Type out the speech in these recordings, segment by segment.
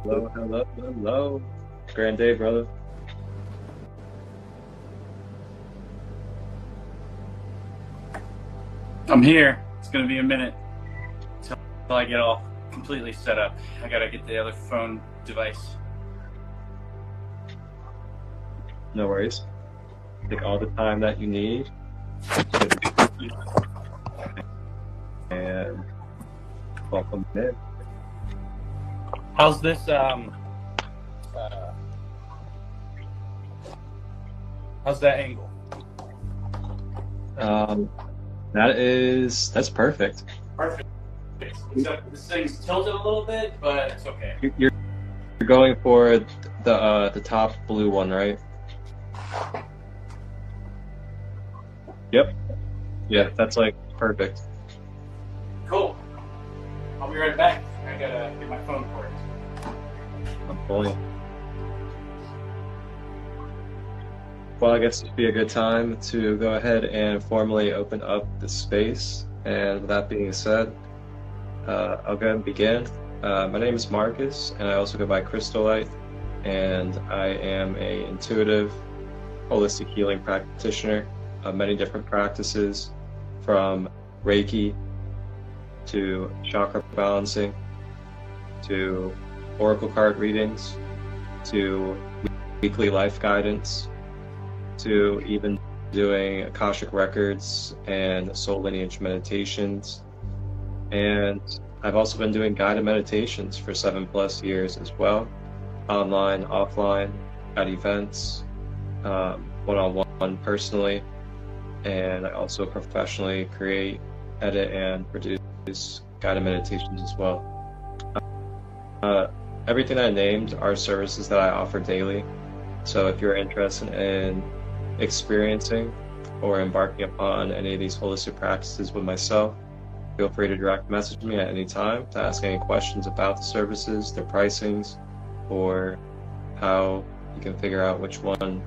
Hello, hello, hello. Grand day, brother. I'm here. It's going to be a minute until I get all completely set up. I got to get the other phone device. No worries. Take all the time that you need. And welcome in. How's this, how's that angle? That's perfect. Perfect. Except this thing's tilted a little bit, but it's okay. You're going for the top blue one, right? Yep. Yeah, that's like perfect. Cool. I'll be right back. I gotta get my phone cord. I'm pulling. Well, I guess it'd be a good time to go ahead and formally open up the space. And with that being said, I'll go ahead and begin. My name is Marcus, and I also go by Christolight, and I am an intuitive, holistic healing practitioner of many different practices, from reiki to chakra balancing to oracle card readings to weekly life guidance to even doing Akashic records and soul lineage meditations. And I've also been doing guided meditations for 7+ years as well, online, offline, at events, one-on-one personally, and I also professionally create, edit, and produce guided meditations as well. Everything I named are services that I offer daily, so if you're interested in experiencing or embarking upon any of these holistic practices with myself, feel free to direct message me at any time to ask any questions about the services, their pricings, or how you can figure out which one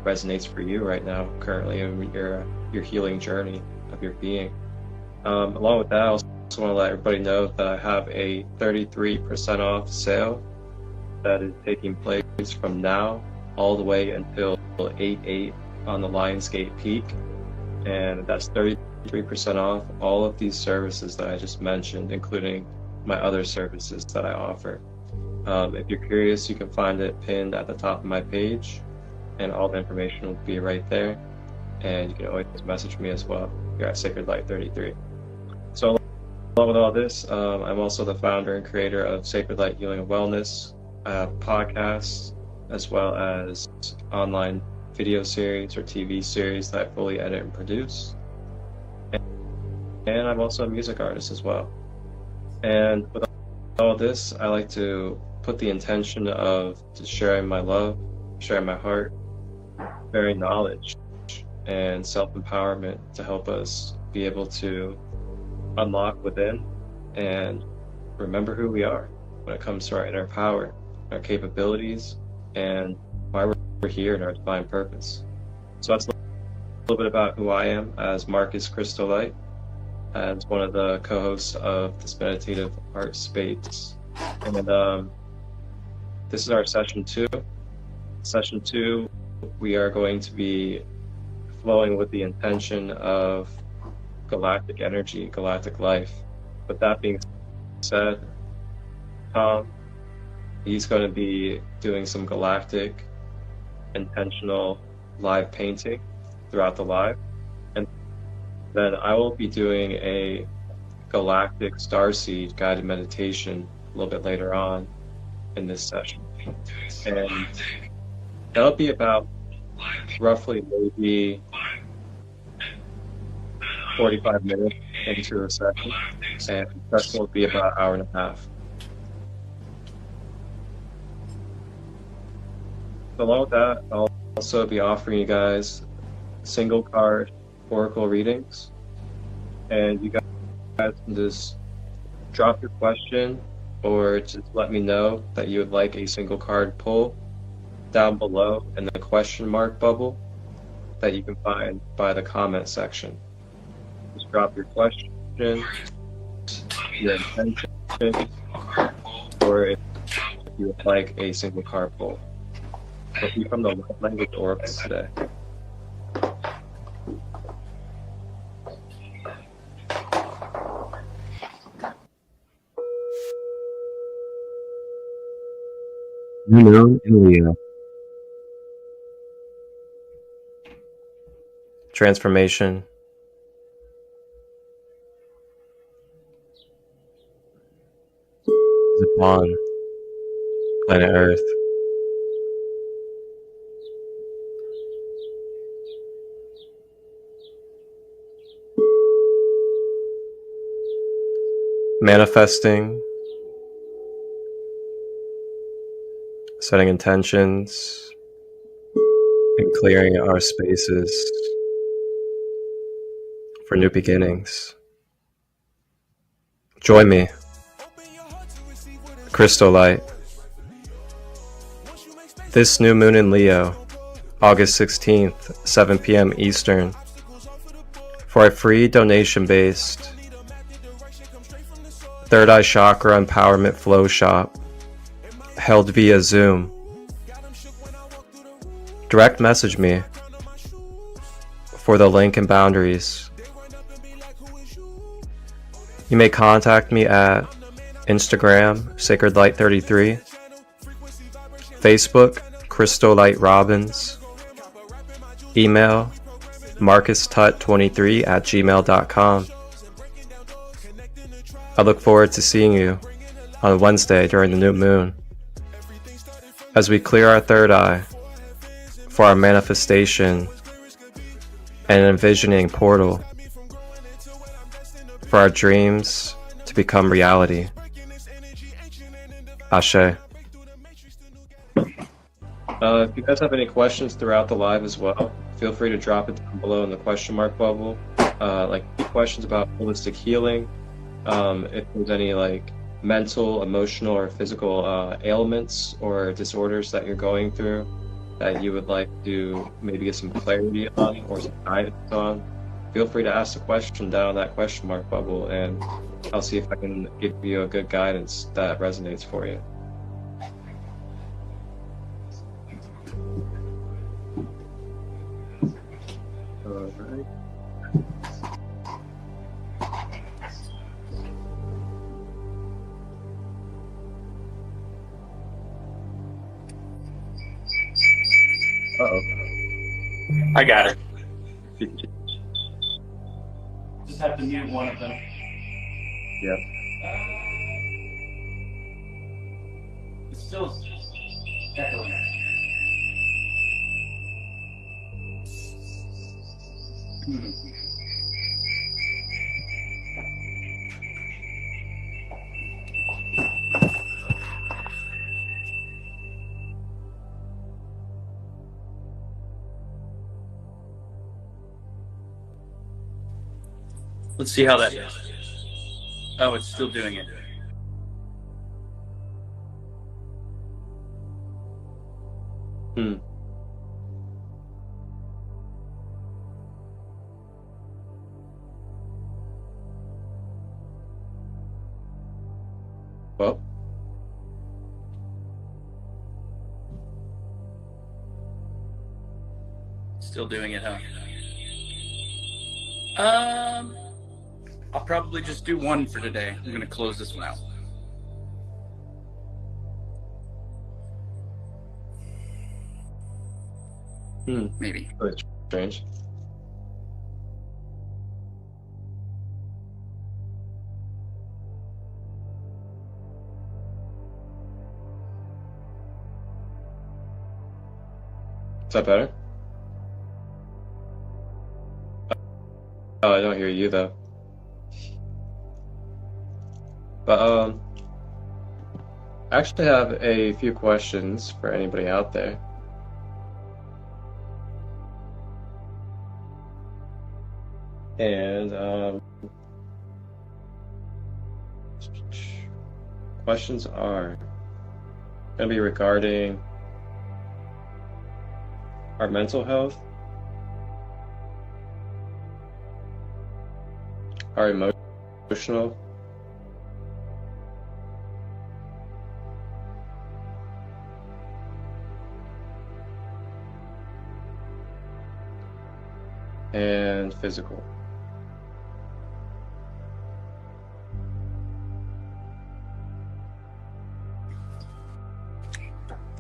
resonates for you right now, currently in your healing journey of your being. Along with that, I also want to let everybody know that I have a 33% off sale that is taking place from now all the way until 8/8 on the Lionsgate Peak, and that's 33% off all of these services that I just mentioned, including my other services that I offer. If you're curious, you can find it pinned at the top of my page, and all the information will be right there. And you can always message me as well here at Sacred Light 33. So along with all this, I'm also the founder and creator of Sacred Light Healing and Wellness. I have podcasts as well as online video series or TV series that I fully edit and produce. And I'm also a music artist as well. And with all this, I like to put the intention of just sharing my love, sharing my heart, sharing knowledge and self-empowerment to help us be able to unlock within and remember who we are when it comes to our inner power, our capabilities, and why we're here in our divine purpose. So that's a little bit about who I am as Marcus Christolight, as one of the co-hosts of this meditative art space. And this is our session 2. Session 2, we are going to be flowing with the intention of galactic energy, galactic life. With that being said, Tom, he's going to be doing some galactic intentional live painting throughout the live, and then I will be doing a galactic starseed guided meditation a little bit later on in this session, and that'll be about roughly maybe 45 minutes into a session, and the session will be about an hour and a half. Along with that, I'll also be offering you guys single card oracle readings, and you guys can just drop your question or just let me know that you would like a single card pull down below in the question mark bubble that you can find by the comment section. Just drop your question, your intention, or if you would like a single card pull. We'll be from the love language oracles today. New moon in Leo. Transformation. Is upon planet Earth. Manifesting, setting intentions, and clearing our spaces for new beginnings. Join me, Christolight. This new moon in Leo, August 16th, 7 p.m. Eastern, for a free donation-based Third Eye Chakra Empowerment Flow Shop, held via Zoom. Direct message me for the link and boundaries. You may contact me at Instagram, SacredLight33, Facebook, Christolight Robbins, email, marcustut23@gmail.com. I look forward to seeing you on Wednesday during the new moon as we clear our third eye for our manifestation and envisioning portal for our dreams to become reality. Ashe. If you guys have any questions throughout the live as well, feel free to drop it down below in the question mark bubble. Like questions about holistic healing, if there's any like mental, emotional, or physical ailments or disorders that you're going through that you would like to maybe get some clarity on or some guidance on, feel free to ask the question down in that question mark bubble, and I'll see if I can give you a good guidance that resonates for you. All right. Uh-oh. I got it. Just have to mute one of them. Yeah. It's still echoing. Let's see how that does. Oh, it's still doing it. Well, Still doing it, huh? I'll probably just do one for today. I'm gonna close this one out. Maybe. Really strange. Is that better? Oh, I don't hear you though. But I actually have a few questions for anybody out there. And questions are going to be regarding our mental health, our emotional, and physical.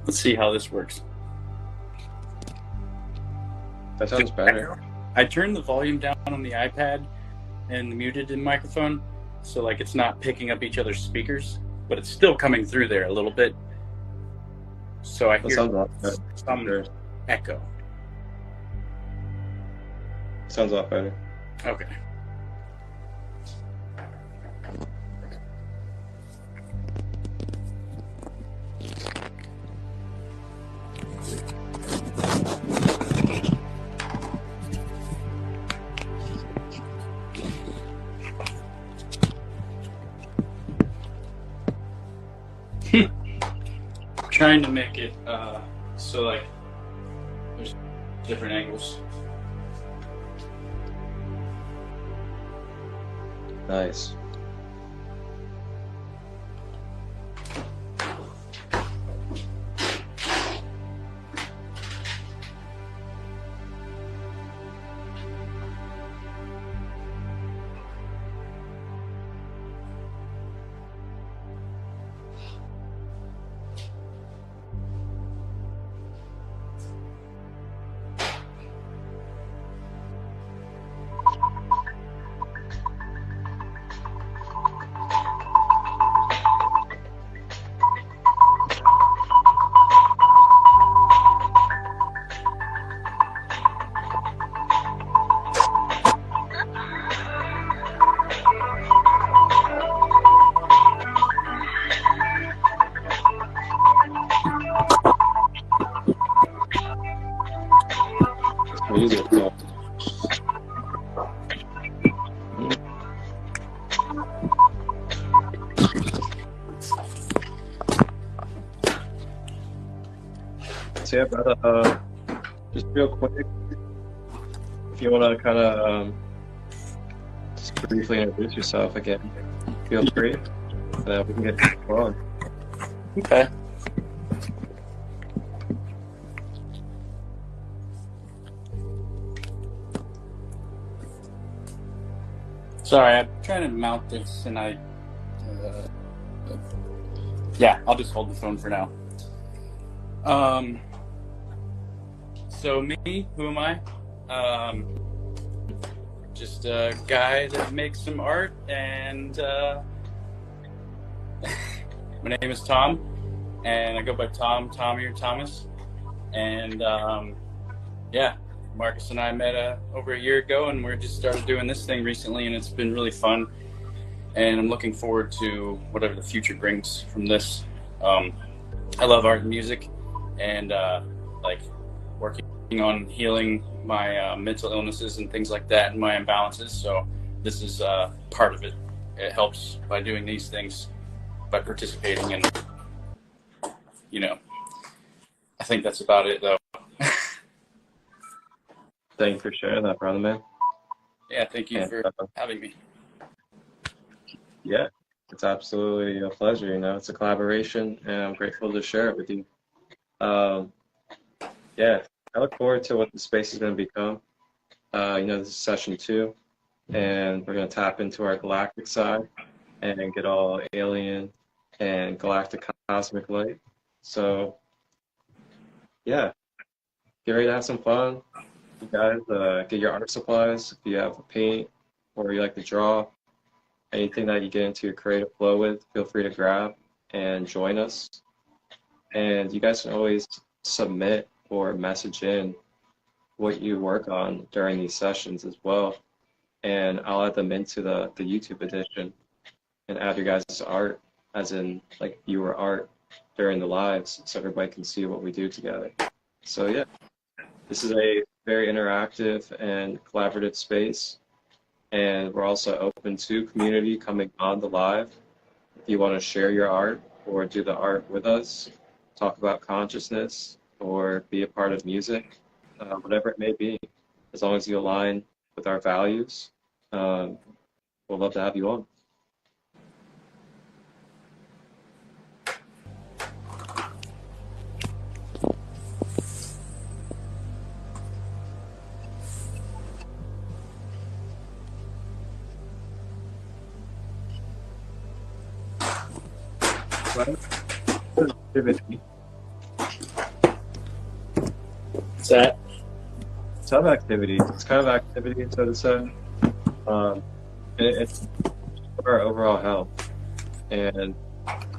Let's see how this works. That sounds better. I turned the volume down on the iPad and muted the microphone, so like it's not picking up each other's speakers, but it's still coming through there a little bit. So I That hear sounds a lot better. some Sure. echo. Sounds a lot better. Okay. Trying to make it so like there's different angles. Nice. Music. Yeah. So yeah, brother, just real quick, if you want to kind of just briefly introduce yourself again, feel free, and we can get on. Okay. Sorry, I'm trying to mount this, and yeah, I'll just hold the phone for now. So me, who am I? Just a guy that makes some art, and my name is Tom, and I go by Tom, Tommy, or Thomas, and yeah. Marcus and I met over a year ago, and we just started doing this thing recently, and it's been really fun. And I'm looking forward to whatever the future brings from this. I love art and music, and like working on healing my mental illnesses and things like that, and my imbalances. So this is part of it. It helps by doing these things, by participating, and I think that's about it, though. Thank you for sharing that, brother, man. Yeah, thank you for having me. Yeah, it's absolutely a pleasure. It's a collaboration, and I'm grateful to share it with you. Yeah, I look forward to what the space is going to become. This is session 2, and we're going to tap into our galactic side and get all alien and galactic cosmic light. So, yeah, get ready to have some fun. You guys get your art supplies. If you have a paint or you like to draw, anything that you get into your creative flow with, feel free to grab and join us. And you guys can always submit or message in what you work on during these sessions as well. And I'll add them into the YouTube edition and add your guys' art, as in like viewer art during the lives, so everybody can see what we do together. So yeah, this is a very interactive and collaborative space, and we're also open to community coming on the live. If you want to share your art or do the art with us, talk about consciousness, or be a part of music, whatever it may be, as long as you align with our values, we'll love to have you on. Activity. What's that? Sub-activity. It's kind of activity, so to say. It's for our overall health, and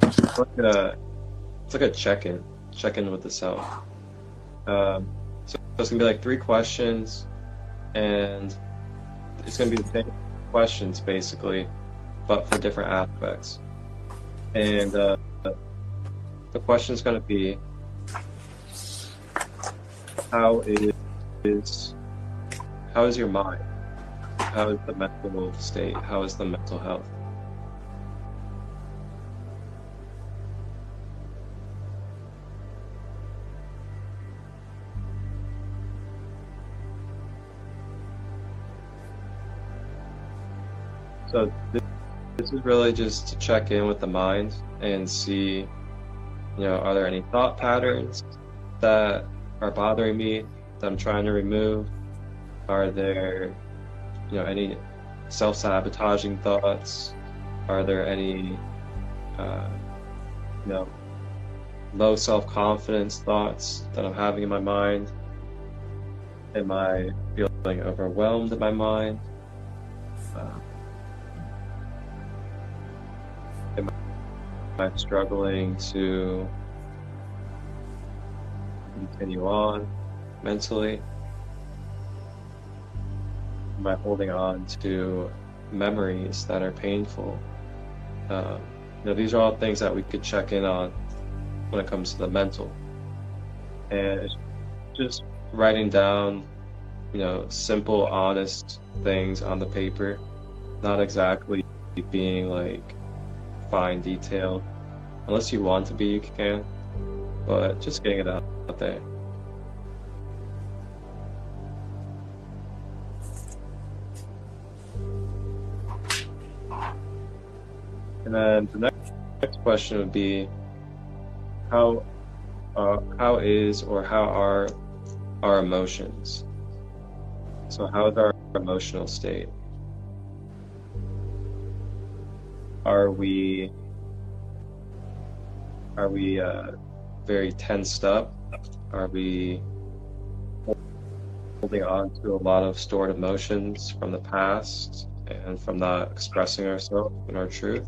it's like a check-in with the self. So it's gonna be like 3 questions, and it's gonna be the same questions basically, but for different aspects. And the question is gonna be, how is your mind? How is the mental state? How is the mental health? So this is really just to check in with the mind and see, are there any thought patterns that are bothering me that I'm trying to remove? Are there, any self-sabotaging thoughts? Are there any, low self-confidence thoughts that I'm having in my mind? Am I feeling overwhelmed in my mind? Am I struggling to continue on mentally? Am I holding on to memories that are painful? These are all things that we could check in on when it comes to the mental. And it's just writing down, simple, honest things on the paper, not exactly being like fine detail. Unless you want to be, you can, but just getting it out there. And then the next question would be, how is or how are our emotions? So how is our emotional state? Are we very tensed up? Are we holding on to a lot of stored emotions from the past and from not expressing ourselves and our truth?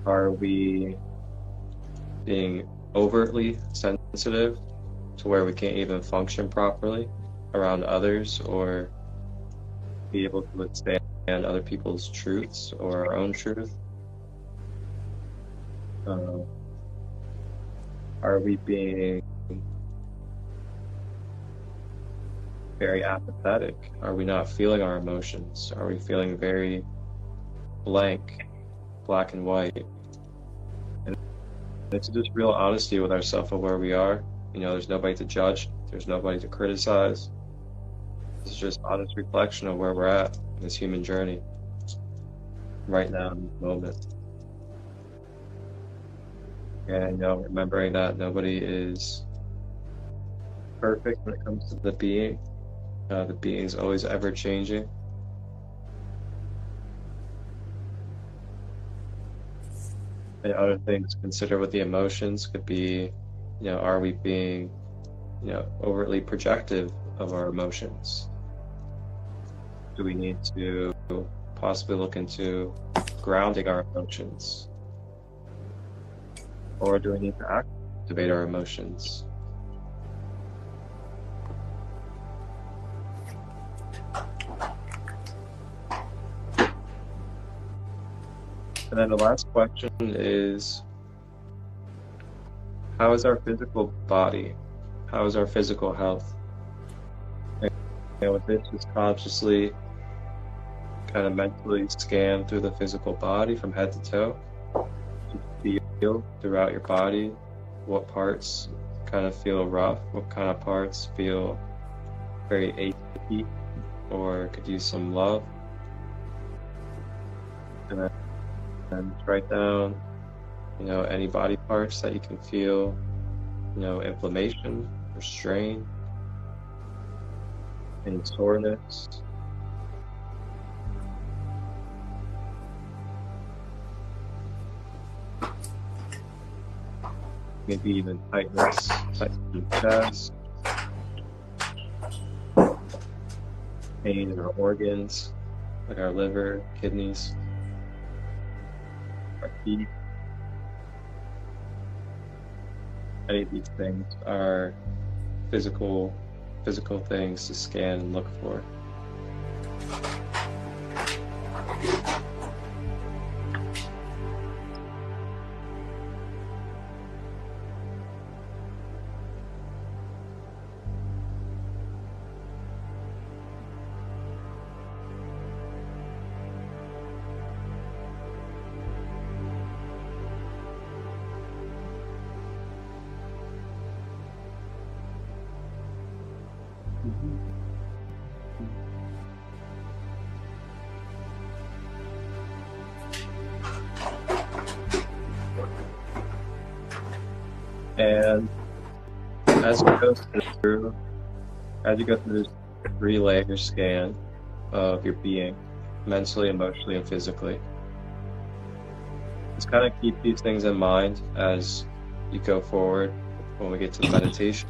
Are we being overtly sensitive to where we can't even function properly around others or be able to withstand other people's truths or our own truth? Are we being very apathetic? Are we not feeling our emotions? Are we feeling very blank, black and white? And it's just real honesty with ourselves of where we are. There's nobody to judge. There's nobody to criticize. It's just honest reflection of where we're at in this human journey right now in this moment. And remembering that nobody is perfect when it comes to the being. The being is always ever changing. And other things to consider with the emotions could be, are we being, overtly projective of our emotions? Do we need to possibly look into grounding our emotions? Or do we need to activate our emotions? And then the last question is, how is our physical body? How is our physical health? And with this, just consciously, kind of mentally scan through the physical body from head to toe. Just feel throughout your body what parts kind of feel rough, what kind of parts feel very achy or could use some love. And then write down, any body parts that you can feel, inflammation or strain, any soreness. maybe even tightness in the chest, pain in our organs, like our liver, kidneys, our feet. Any of these things are physical things to scan and look for. And as you go through this 3-layer scan of your being, mentally, emotionally, and physically, just kind of keep these things in mind as you go forward when we get to the meditation,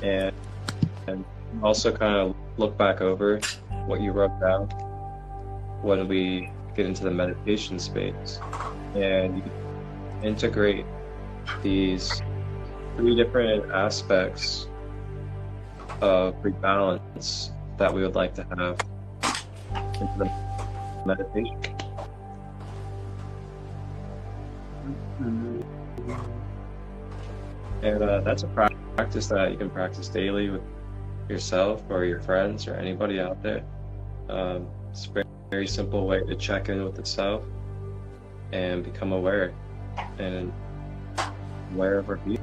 and also kind of look back over what you wrote down when we get into the meditation space, and you integrate these 3 different aspects of rebalance that we would like to have into the meditation. And that's a practice that you can practice daily with yourself or your friends or anybody out there. It's a very simple way to check in with the self and become aware and aware of our being.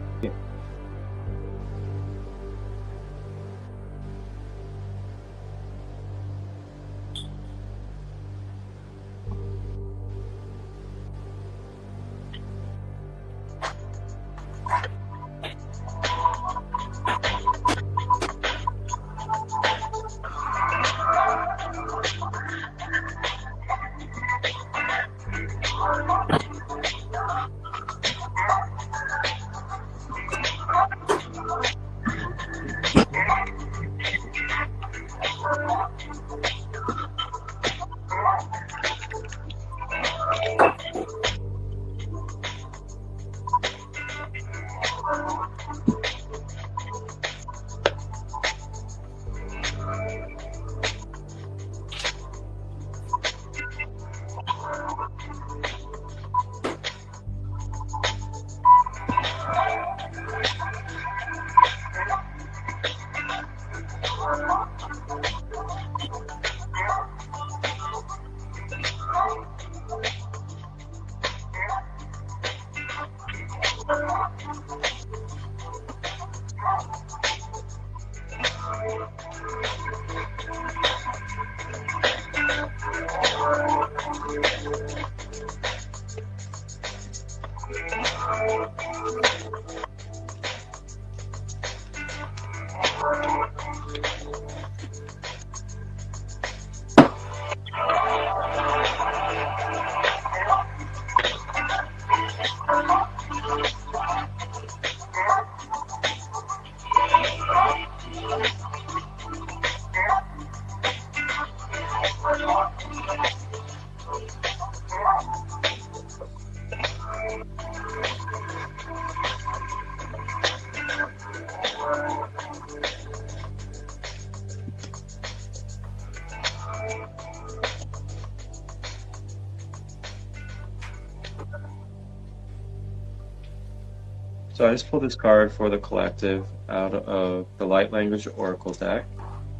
So I just pulled this card for the collective out of the Light Language Oracle deck,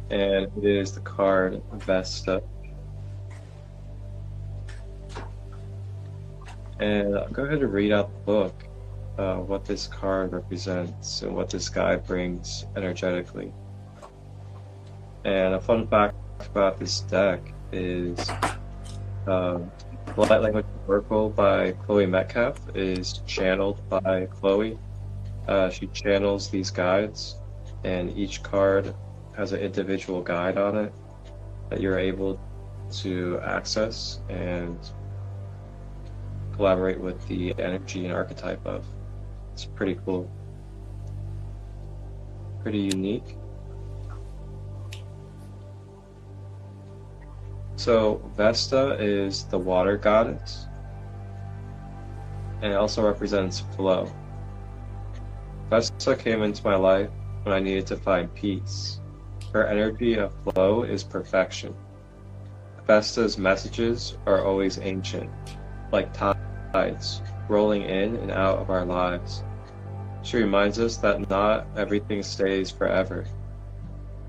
and it is the card Vesta. And I'll go ahead and read out the book, what this card represents and what this guide brings energetically. And a fun fact about this deck is the Light Language Oracle by Chloe Metcalf is channeled by Chloe. She channels these guides, and each card has an individual guide on it that you're able to access and collaborate with the energy and archetype of. It's pretty cool. Pretty unique. So Vesta is the water goddess, and it also represents flow. Vesta came into my life when I needed to find peace. Her energy of flow is perfection. Vesta's messages are always ancient, like tides rolling in and out of our lives. She reminds us that not everything stays forever.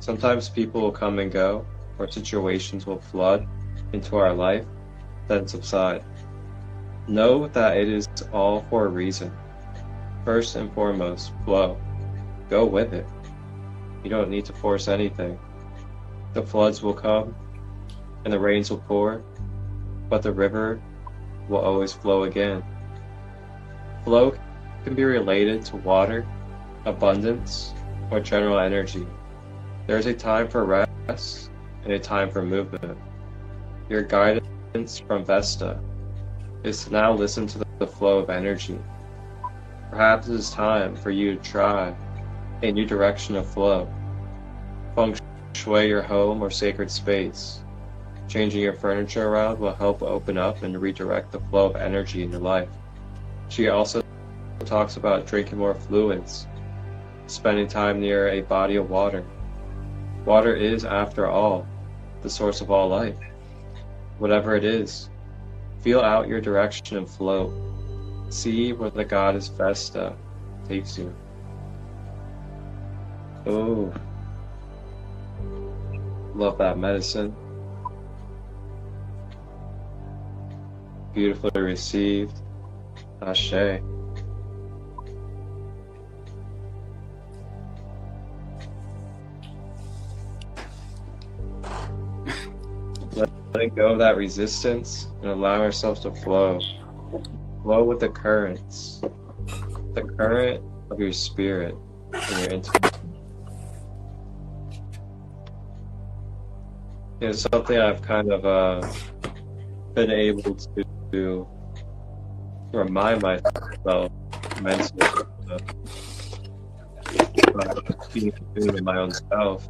Sometimes people will come and go, or situations will flood into our life, then subside. Know that it is all for a reason. First and foremost, flow. Go with it. You don't need to force anything. The floods will come, and the rains will pour, but the river will always flow again. Flow can be related to water, abundance, or general energy. There is a time for rest and a time for movement. Your guidance from Vesta is to now listen to the flow of energy. Perhaps it is time for you to try a new direction of flow. Feng shui your home or sacred space. Changing your furniture around will help open up and redirect the flow of energy in your life. She also talks about drinking more fluids, spending time near a body of water. Water is, after all, the source of all life. Whatever it is, feel out your direction and flow. See where the goddess Vesta takes you. Oh, love that medicine. Beautifully received. Ashe. Letting go of that resistance and allow ourselves to flow. Flow with the currents. The current of your spirit and your intuition. It's something I've kind of been able to remind myself mentally of being in tune with my own self.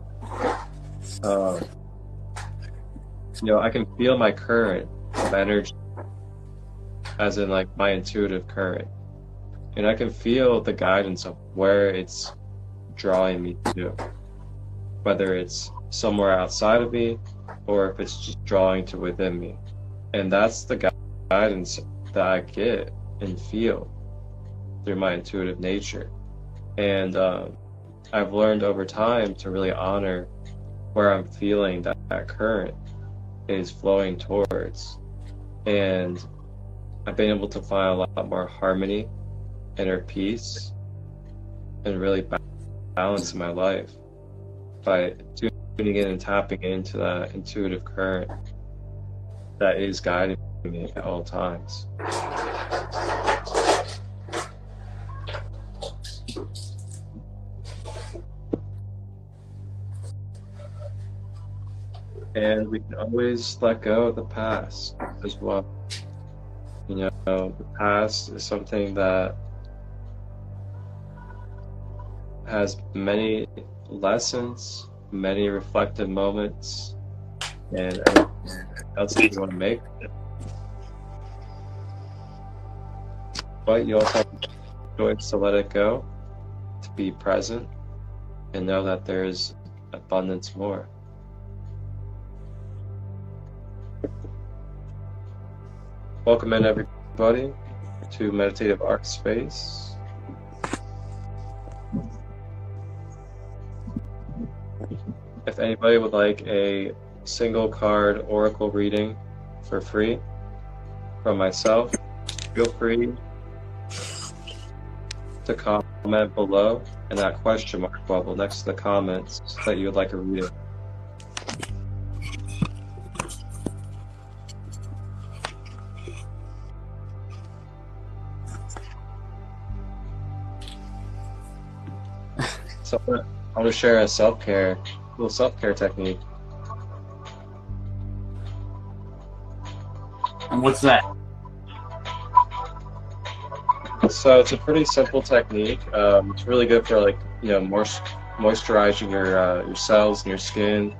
I can feel my current of energy, as in like my intuitive current, and I can feel the guidance of where it's drawing me to, whether it's somewhere outside of me or if it's just drawing to within me. And that's the guidance that I get and feel through my intuitive nature. And I've learned over time to really honor where I'm feeling that current is flowing towards. And I've been able to find a lot more harmony, inner peace, and really balance in my life by tuning in and tapping into that intuitive current that is guiding me at all times. And we can always let go of the past as well. The past is something that has many lessons, many reflective moments, and everything else that you want to make. But you also have the choice to let it go, to be present, and know that there is abundance more. Welcome in, everybody, to Meditative Art Space. If anybody would like a single card oracle reading for free from myself, feel free to comment below in that question mark bubble next to the comments that you would like a reading. So I'm going to share a little self-care technique. And what's that? So it's a pretty simple technique. It's really good for like moisturizing your cells and your skin,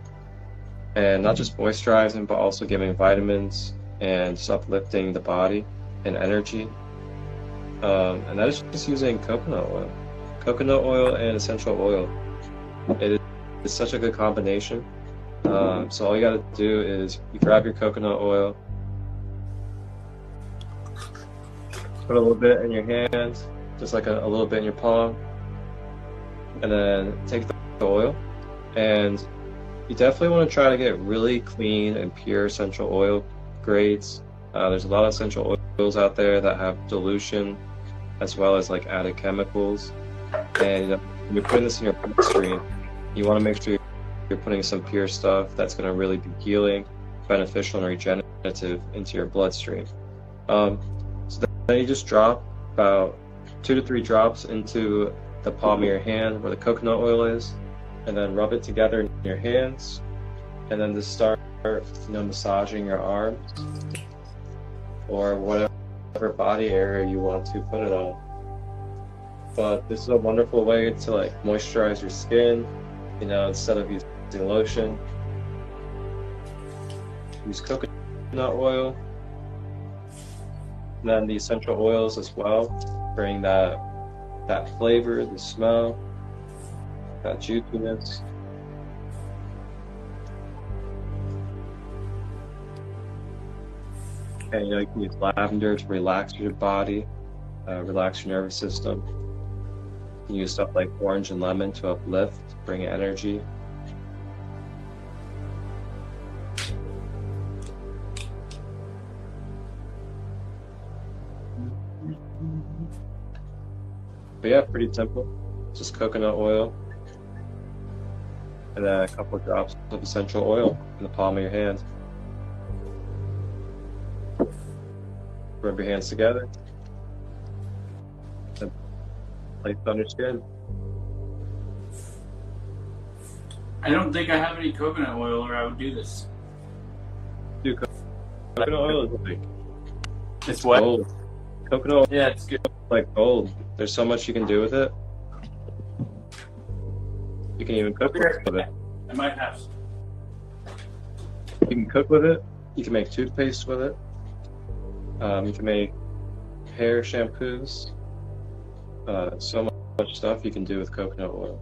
and not just moisturizing, but also giving vitamins and just uplifting the body and energy. And that is just using coconut oil and essential oil. It is such a good combination. So all you got to do is you grab your coconut oil, put a little bit in your hand, just like a little bit in your palm, and then take the oil. And you definitely want to try to get really clean and pure essential oil grades. There's a lot of essential oils out there that have dilution as well as like added chemicals. And when you're putting this in your bloodstream, you want to make sure you're putting some pure stuff that's going to really be healing, beneficial, and regenerative into your bloodstream. So then you just drop about 2 to 3 drops into the palm of your hand where the coconut oil is, and then rub it together in your hands, and then just start massaging your arms or whatever body area you want to put it on. But this is a wonderful way to like moisturize your skin, instead of using lotion. Use coconut oil, and then the essential oils as well, bring that flavor, the smell, that juiciness. And you can use lavender to relax your body, relax your nervous system. You can use stuff like orange and lemon to uplift, bring energy. But yeah, pretty simple. Just coconut oil, and then a couple of drops of essential oil in the palm of your hand. Rub your hands together, and place it on your skin. I don't think I have any coconut oil, or I would do this. Dude, coconut oil is like It's what? gold. Coconut oil Yeah, it's good. is like gold. There's so much you can do with it. You can even cook with it. I might have. You can cook with it. You can make toothpaste with it. You can make hair shampoos. So much stuff you can do with coconut oil.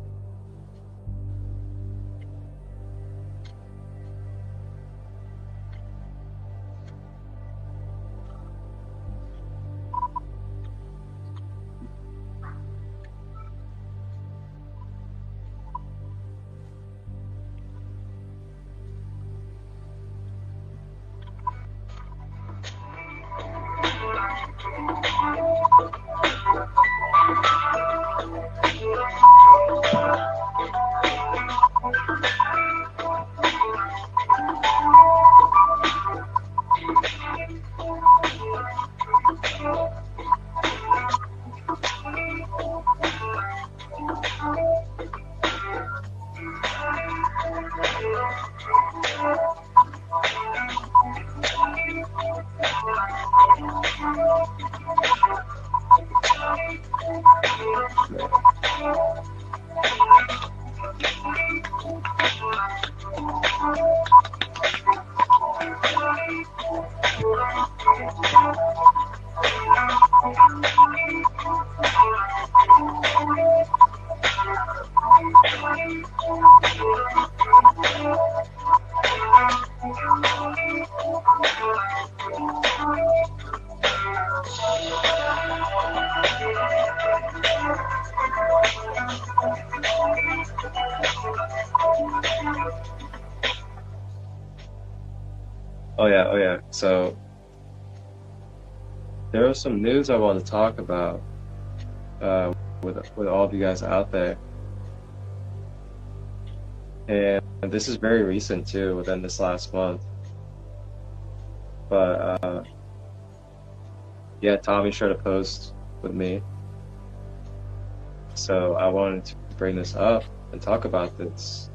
Oh yeah. So there was some news I wanted to talk about with all of you guys out there, and this is very recent too, within this last month. But yeah, Tommy shared a post with me, so I wanted to bring this up and talk about this.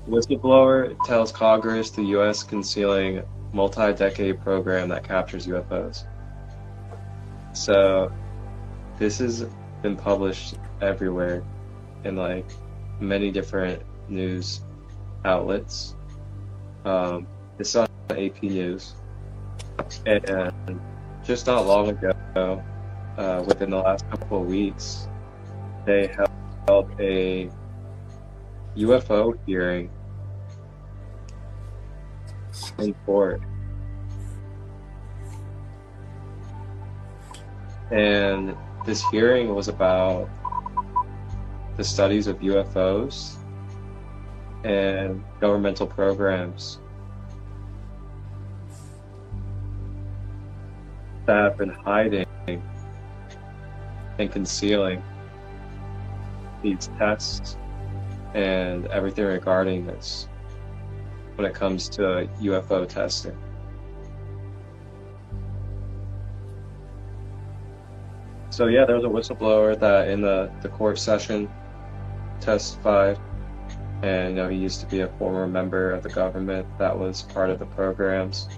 Whistleblower tells Congress the U.S. concealing multi-decade program that captures UFOs. So this has been published everywhere in like many different news outlets. It's on AP News, and just not long ago, within the last couple of weeks, they held a UFO hearing in court. And this hearing was about the studies of UFOs and governmental programs that have been hiding and concealing these tests and everything regarding this when it comes to UFO testing. So yeah, there was a whistleblower that in the court session testified, and he used to be a former member of the government that was part of the programs,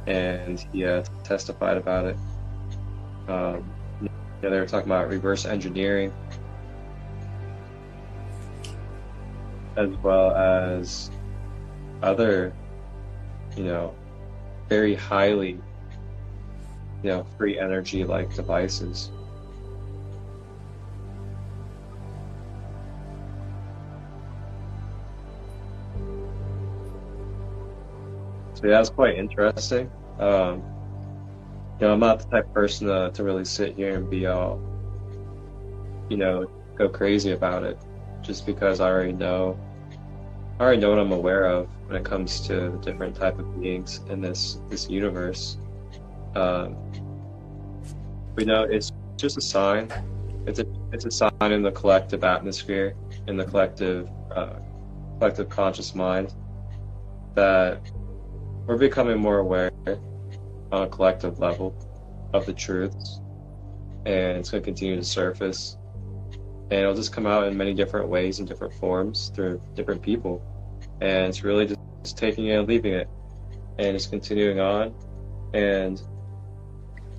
and he testified about it. They were talking about reverse engineering, as well as other, very highly, free energy like devices. So yeah, it's quite interesting. I'm not the type of person to really sit here and be all, go crazy about it, just because I already know what I'm aware of when it comes to the different type of beings in this universe. But it's just a sign. It's a sign in the collective atmosphere, in the collective conscious mind, that we're becoming more aware on a collective level of the truths, and it's going to continue to surface, and it'll just come out in many different ways and different forms through different people, and it's really just taking it and leaving it, and it's continuing on. And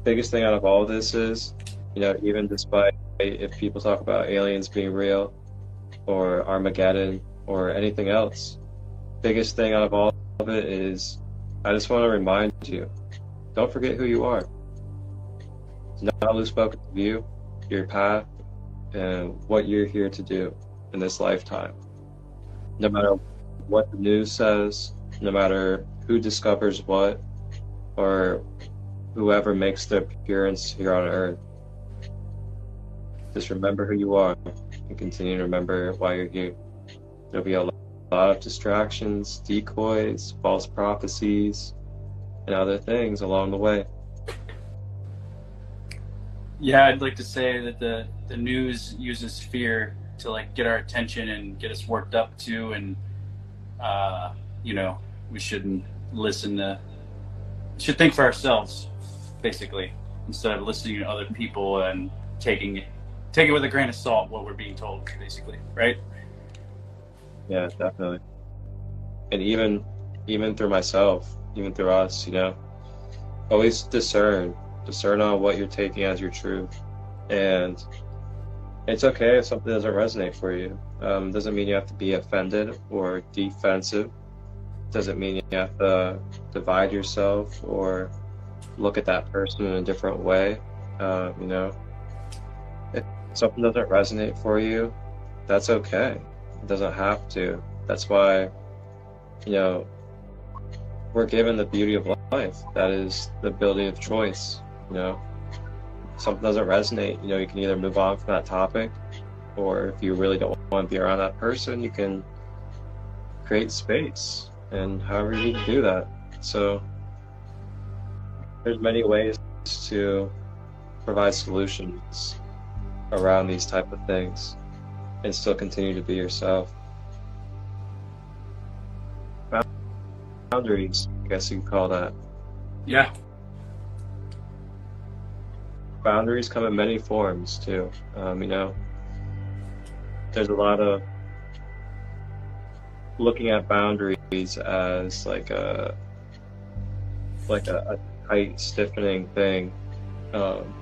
biggest thing out of all of this is, even despite if people talk about aliens being real or Armageddon or anything else, biggest thing out of all of it is, I just want to remind you, don't forget who you are. Do not lose focus of you, your path, and what you're here to do in this lifetime. No matter what the news says, no matter who discovers what, or whoever makes their appearance here on Earth, just remember who you are and continue to remember why you're here. There'll be a lot of distractions, decoys, false prophecies, and other things along the way. Yeah, I'd like to say that the news uses fear to get our attention and get us worked up to, and we shouldn't listen to. Should think for ourselves, basically, instead of listening to other people and taking it with a grain of salt what we're being told, basically, right? Yeah, definitely. And even through myself, even through us, always discern on what you're taking as your truth. And it's okay if something doesn't resonate for you. Doesn't mean you have to be offended or defensive. Doesn't mean you have to divide yourself or look at that person in a different way. If something doesn't resonate for you, that's okay. It doesn't have to. That's why, we're given the beauty of life. That is the ability of choice. If something doesn't resonate, you can either move on from that topic, or if you really don't want to be around that person, you can create space, and however you need to do that. So there's many ways to provide solutions around these type of things and still continue to be yourself. Boundaries, I guess you could call that. Yeah. Boundaries come in many forms too. There's a lot of looking at boundaries as like a like a tight, stiffening thing. Um,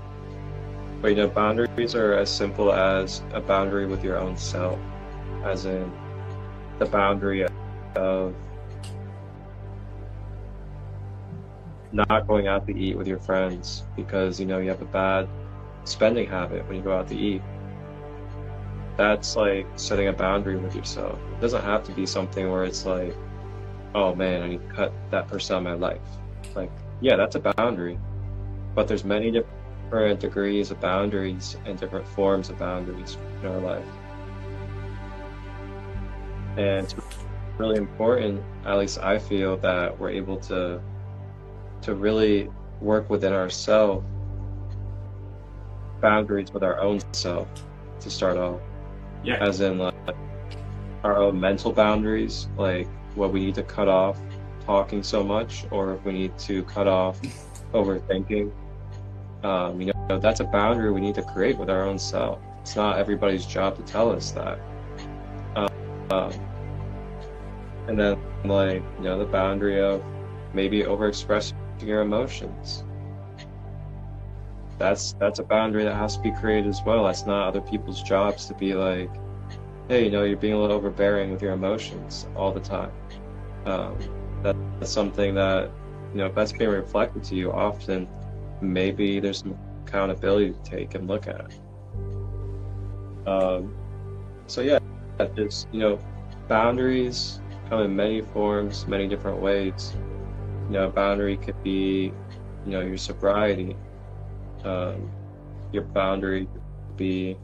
but you know, boundaries are as simple as a boundary with your own self, as in the boundary of not going out to eat with your friends because you know you have a bad spending habit when you go out to eat. That's like setting a boundary with yourself. It doesn't have to be something where it's like, oh man, I need to cut that person out of my life. Like, yeah, that's a boundary, but there's many different degrees of boundaries and different forms of boundaries in our life. And it's really important, at least I feel, that we're able to really work within ourselves, boundaries with our own self to start off. Yeah. As in like our own mental boundaries, like what we need to cut off talking so much, or if we need to cut off overthinking. You know, that's a boundary we need to create with our own self. It's not everybody's job to tell us that. And then, like, you know, the boundary of maybe overexpressing your emotions. That's a boundary that has to be created as well. That's not other people's jobs to be like, hey, you know, you're being a little overbearing with your emotions all the time. That's something that, you know, if that's being reflected to you often, maybe there's some accountability to take and look at. So yeah, just, you know, boundaries come in many forms, many different ways. You know, a boundary could be, you know, your sobriety. Your boundary could be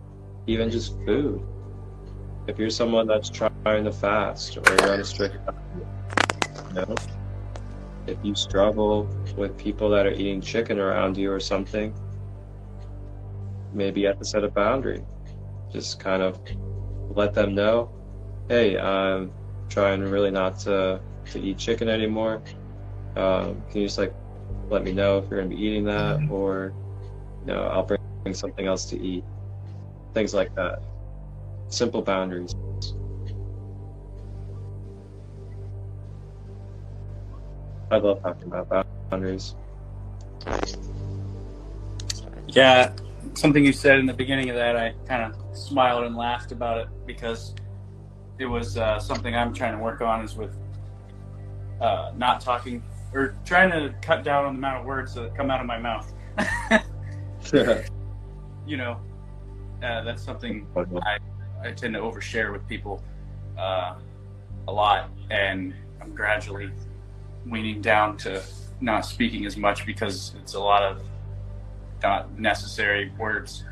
even just food. If you're someone that's trying to fast or you're on a strict diet, you know, if you struggle with people that are eating chicken around you or something, maybe you have to set a boundary. Just kind of let them know, hey, I'm trying really not to eat chicken anymore. Can you just like let me know if you're gonna be eating that, or you know, I'll bring something else to eat. Things like that. Simple boundaries. I love talking about boundaries. Yeah, something you said in the beginning of that, I kind of smiled and laughed about it because it was something I'm trying to work on, is with not talking or trying to cut down on the amount of words that come out of my mouth. You know, that's something I tend to overshare with people a lot, and I'm gradually weaning down to not speaking as much because it's a lot of not necessary words.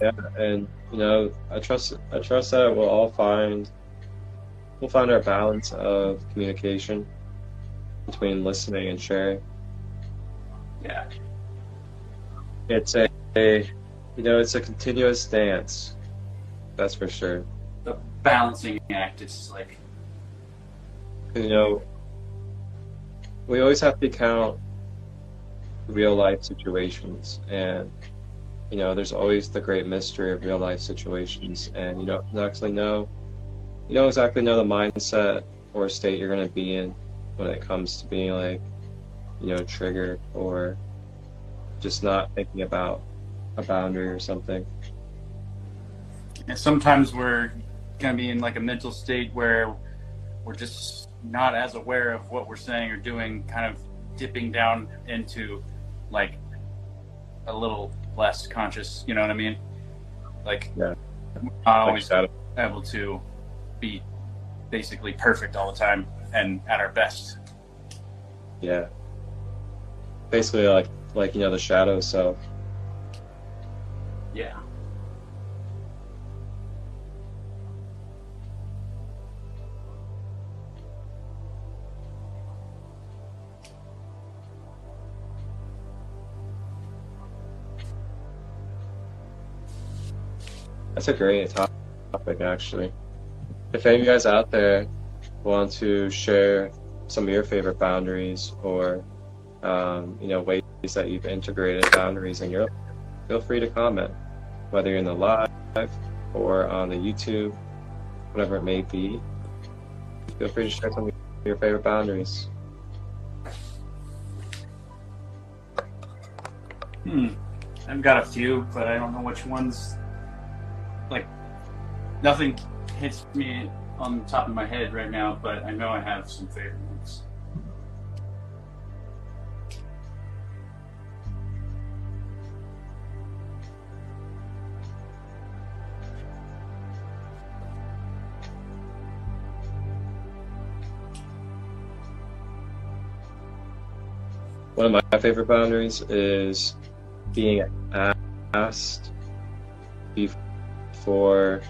Yeah, and you know, I trust that we'll find our balance of communication between listening and sharing. Yeah. It's you know, it's a continuous dance. That's for sure. The balancing act is like, You know, we always have to count real life situations, and you know, there's always the great mystery of real life situations, and you don't exactly know the mindset or state you're going to be in when it comes to being like, you know, triggered or just not thinking about a boundary or something. and sometimes we're going to be in like a mental state where we're just not as aware of what we're saying or doing, kind of dipping down into like a little less conscious, you know what I mean? Like, Yeah. we're not always able to be basically perfect all the time and at our best. Yeah. Basically like you know, the shadow self. Yeah. That's a great topic, actually. If any of you guys out there want to share some of your favorite boundaries, or you know, ways that you've integrated boundaries in your life, feel free to comment, whether you're in the live or on the YouTube, whatever it may be. Feel free to share some of your favorite boundaries? I've got a few, but I don't know which ones. Like, nothing hits me on the top of my head right now, but I know I have some favorite ones. One of my favorite boundaries is being asked before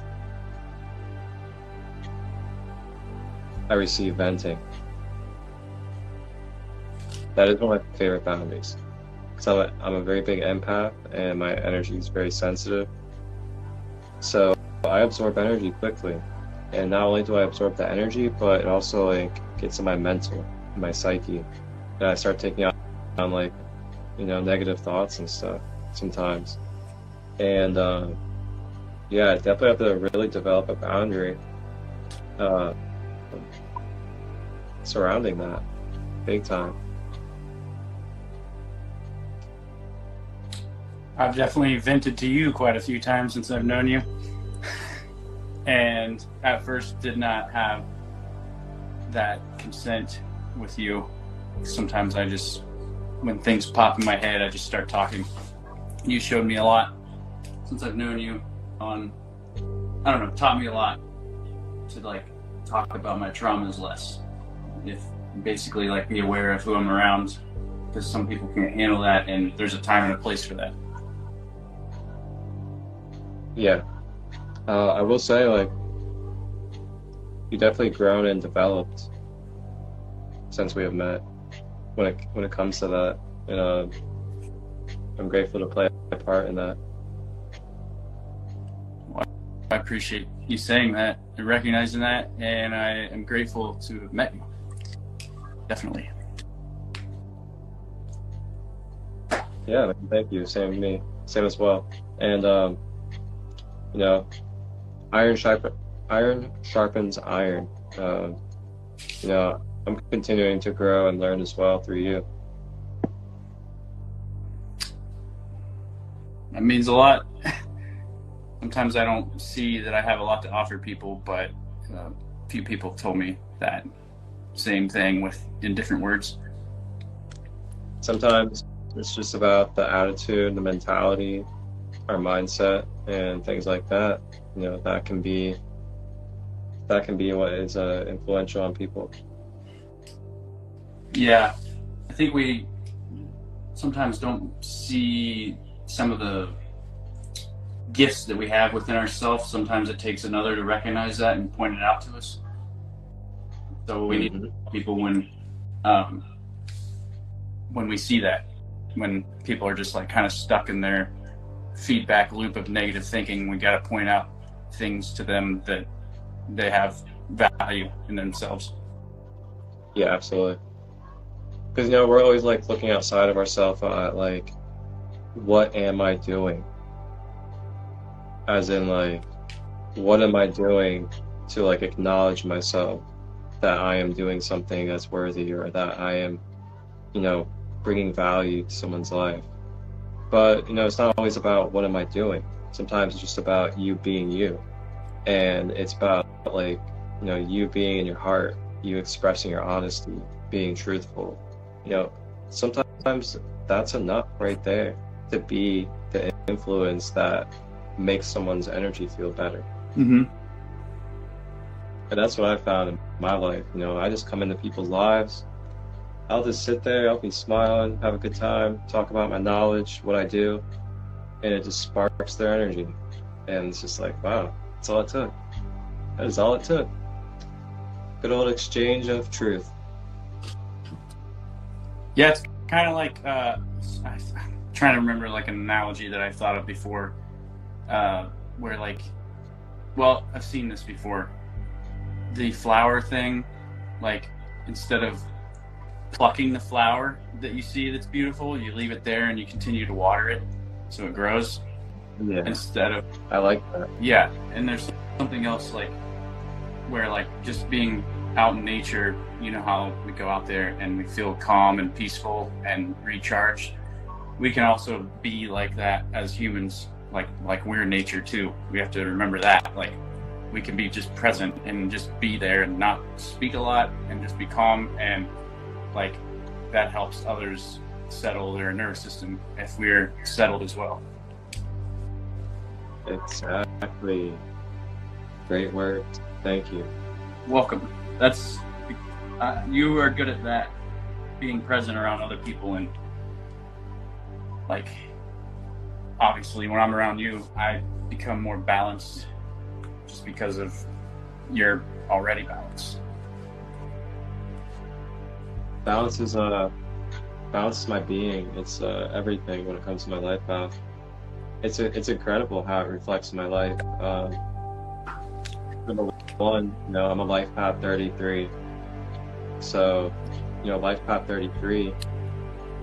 I receive venting. That is one of my favorite boundaries, because I'm a very big empath and my energy is very sensitive. So I absorb energy quickly, and not only do I absorb the energy, but it also like gets in my mental, in my psyche, and I start taking on like, you know, negative thoughts and stuff sometimes. And yeah, I definitely have to really develop a boundary surrounding that, big time. I've definitely vented to you quite a few times since I've known you. And at first did not have that consent with you. Sometimes I just, when things pop in my head, I just start talking. You showed me a lot since I've known you on, I don't know, taught me a lot to like talk about my traumas less. If basically like be aware of who I'm around, because some people can't handle that, and there's a time and a place for that. Yeah. I will say, like, you definitely grown and developed since we have met when it comes to that. And I'm grateful to play a part in that. Well, I appreciate you saying that and recognizing that, and I am grateful to have met you. Definitely. Yeah, thank you. Same to me. Same as well. And you know, iron sharpens iron. You know, I'm continuing to grow and learn as well through you. That means a lot. Sometimes I don't see that I have a lot to offer people, but a few people told me that same thing in different words. Sometimes It's just about the attitude, the mentality, our mindset, and things like that. You know, that can be what is influential on people. Yeah, I think we sometimes don't see some of the gifts that we have within ourselves. Sometimes it takes another to recognize that and point it out to us. So we need people when we see that, when people are just like kind of stuck in their feedback loop of negative thinking, we got to point out things to them that they have value in themselves. Yeah, absolutely. Because, you know, we're always like looking outside of ourselves at like, what am I doing? As in like, what am I doing to like acknowledge myself that I am doing something that's worthy, or that I am, you know, bringing value to someone's life. But, you know, it's not always about what am I doing. Sometimes it's just about you being you. And it's about like, you know, you being in your heart, you expressing your honesty, being truthful. You know, sometimes that's enough right there to be the influence that makes someone's energy feel better. Mm-hmm. And that's what I found in my life. You know, I just come into people's lives. I'll just sit there, I'll be smiling, have a good time, talk about my knowledge, what I do, and it just sparks their energy. And it's just like, wow, that's all it took. That is all it took. Good old exchange of truth. Yeah, it's kind of like, I'm trying to remember like an analogy that I thought of before, where like, well, I've seen this before. The flower thing, like instead of plucking the flower that you see that's beautiful, you leave it there and you continue to water it so it grows. Yeah. Instead of, I like that. yeah, and there's something else like where like just being out in nature, you know how we go out there and we feel calm and peaceful and recharged. We can also be like that as humans, like we're nature too. We have to remember that. Like, we can be just present and just be there and not speak a lot and just be calm, and like that helps others settle their nervous system if we're settled as well. Exactly. Great words. Thank you. Welcome. That's you are good at that, being present around other people. And like, obviously when I'm around you, I become more balanced just because of you're already balanced. Balance is my being. It's everything when it comes to my life path. It's incredible how it reflects in my life. Number one, I'm a life path 33. So, life path 33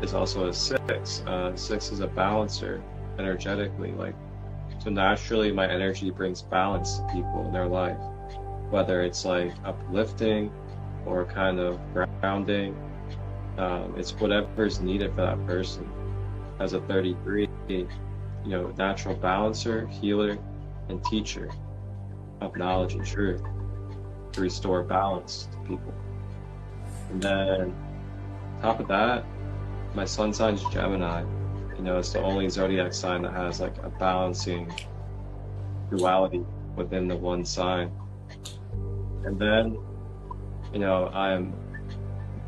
is also a 6. 6 is a balancer energetically. So naturally my energy brings balance to people in their life, whether it's like uplifting or kind of grounding. It's whatever's needed for that person. As a 33, natural balancer, healer, and teacher of knowledge and truth to restore balance to people. And then, top of that, my sun sign's Gemini. It's the only zodiac sign that has like a balancing duality within the one sign. And then, I'm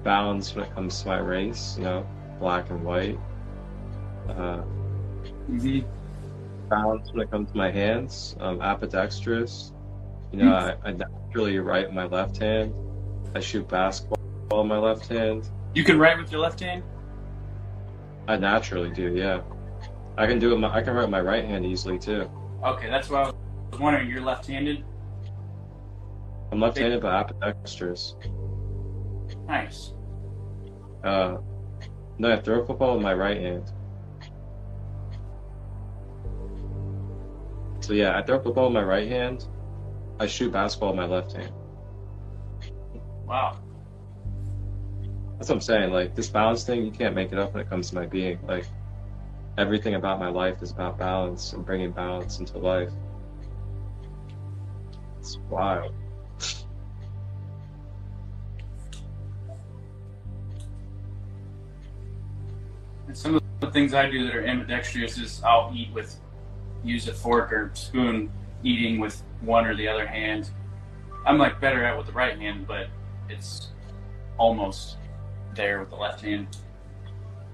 balanced when it comes to my race, black and white. Balanced when it comes to my hands, ambidextrous. I naturally write with my left hand. I shoot basketball with my left hand. You can write with your left hand? I naturally do, yeah. I can do it. I can write with my right hand easily too. Okay, that's why I was wondering. You're left-handed? I'm left-handed, but ambidextrous. Nice. No, I throw a football with my right hand. So yeah, I throw a football with my right hand. I shoot basketball with my left hand. Wow. That's what I'm saying. Like, this balance thing, you can't make it up when it comes to my being. Like, everything about my life is about balance and bringing balance into life. It's wild. And some of the things I do that are ambidextrous is I'll use a fork or spoon, eating with one or the other hand. I'm like better at it with the right hand, but it's almost there with the left hand.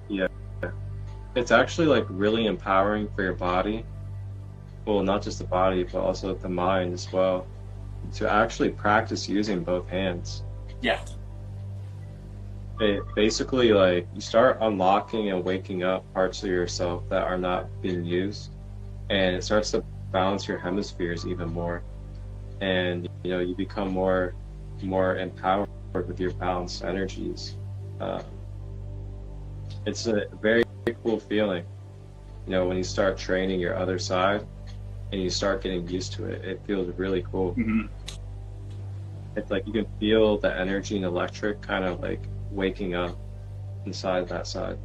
Yeah. It's actually like really empowering for your body. Well, not just the body, but also the mind as well. To actually practice using both hands. Yeah. It basically, like, you start unlocking and waking up parts of yourself that are not being used, and it starts to balance your hemispheres even more, and you become more empowered with your balanced energies. It's a very cool feeling, when you start training your other side and you start getting used to it. It feels really cool. Mm-hmm. It's like you can feel the energy and electric kind of like waking up inside that side.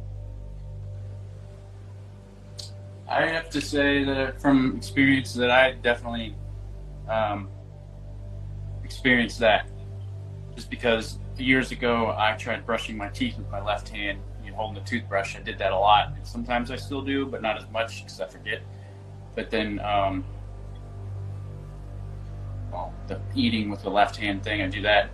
I have to say that from experience that I definitely experienced that, just because years ago I tried brushing my teeth with my left hand, holding the toothbrush. I did that a lot. Sometimes I still do, but not as much because I forget. But then the eating with the left hand thing, I do that.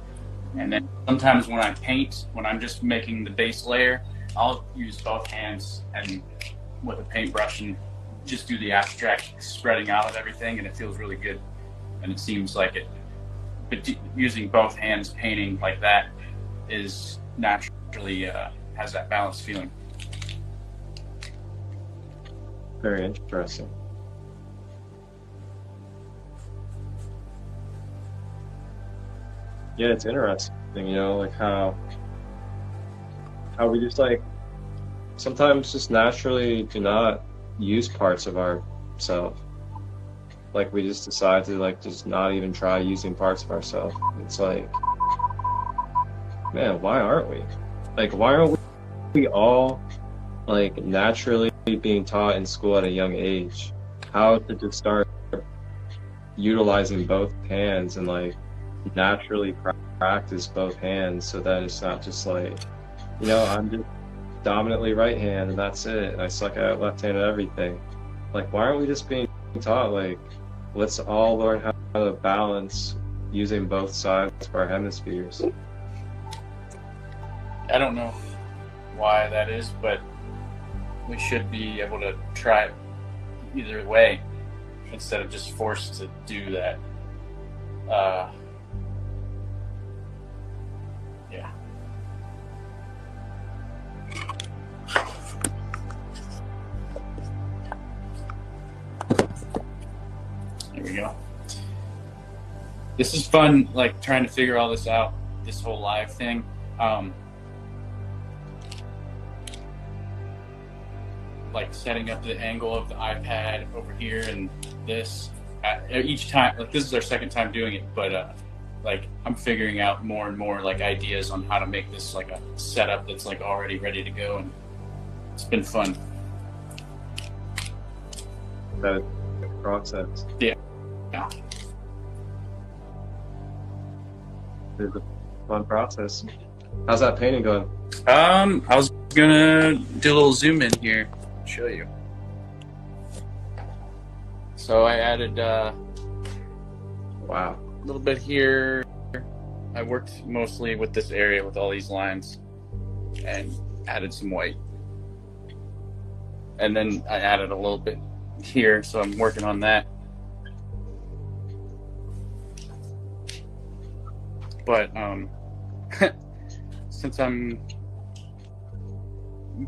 And then sometimes when I paint, when I'm just making the base layer, I'll use both hands and with a paintbrush and just do the abstract spreading out of everything, and it feels really good. And it seems like it, but using both hands painting like that is naturally has that balanced feeling. Very interesting. Yeah, it's interesting, like how we just like sometimes just naturally do not use parts of ourselves. Like we just decide to like just not even try using parts of ourselves. It's like man, why aren't we? Like, why aren't we all like naturally being taught in school at a young age how to just start utilizing both hands and like naturally practice both hands so that it's not just like, I'm just dominantly right hand and that's it. And I suck at left hand at everything. Like, why aren't we just being taught like, let's all learn how to balance using both sides of our hemispheres? I don't know why that is, but we should be able to try it either way instead of just forced to do that. Yeah. There we go. This is fun, like trying to figure all this out, this whole live thing. Like setting up the angle of the iPad over here and this each time. Like this is our second time doing it, but like I'm figuring out more and more like ideas on how to make this like a setup that's like already ready to go, and it's been fun. That process. Yeah. It's a fun process. How's that painting going? I was gonna do a little zoom in here, show you. So I added Wow. a little bit here. I worked mostly with this area with all these lines and added some white. And then I added a little bit here, so I'm working on that. But since I'm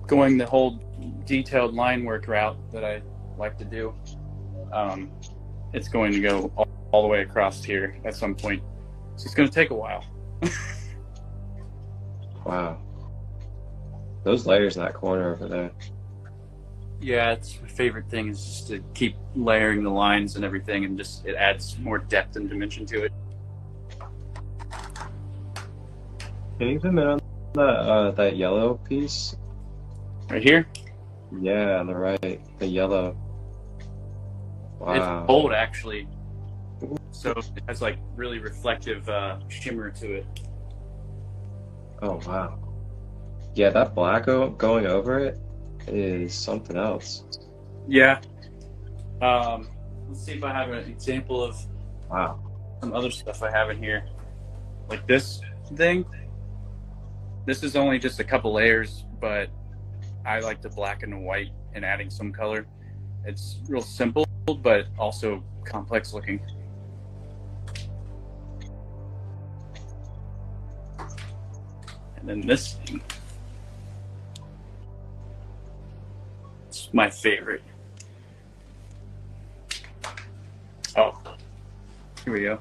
going the whole detailed line work route that I like to do, it's going to go all the way across here at some point. So it's going to take a while. Wow. Those layers in that corner over there. Yeah, it's my favorite thing is just to keep layering the lines and everything, and just it adds more depth and dimension to it. Can you zoom in on that yellow piece? Right here? Yeah, on the right. The yellow. Wow. It's gold, actually. So it has like really reflective shimmer to it. Oh, wow. Yeah, that black going over it is something else. Yeah. Let's see if I have an example of Wow. some other stuff I have in here. Like this thing. This is only just a couple layers, but I like the black and white and adding some color. It's real simple, but also complex looking. And then this thing. It's my favorite. Oh, here we go.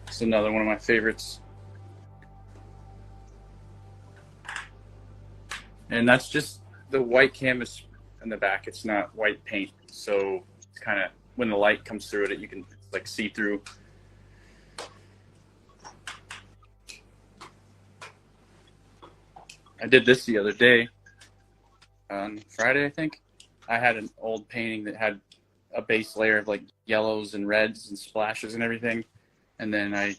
It's another one of my favorites. And that's just the white canvas in the back. It's not white paint. So it's kind of, when the light comes through it, you can like see through. I did this the other day on Friday, I think. I had an old painting that had a base layer of like yellows and reds and splashes and everything. And then I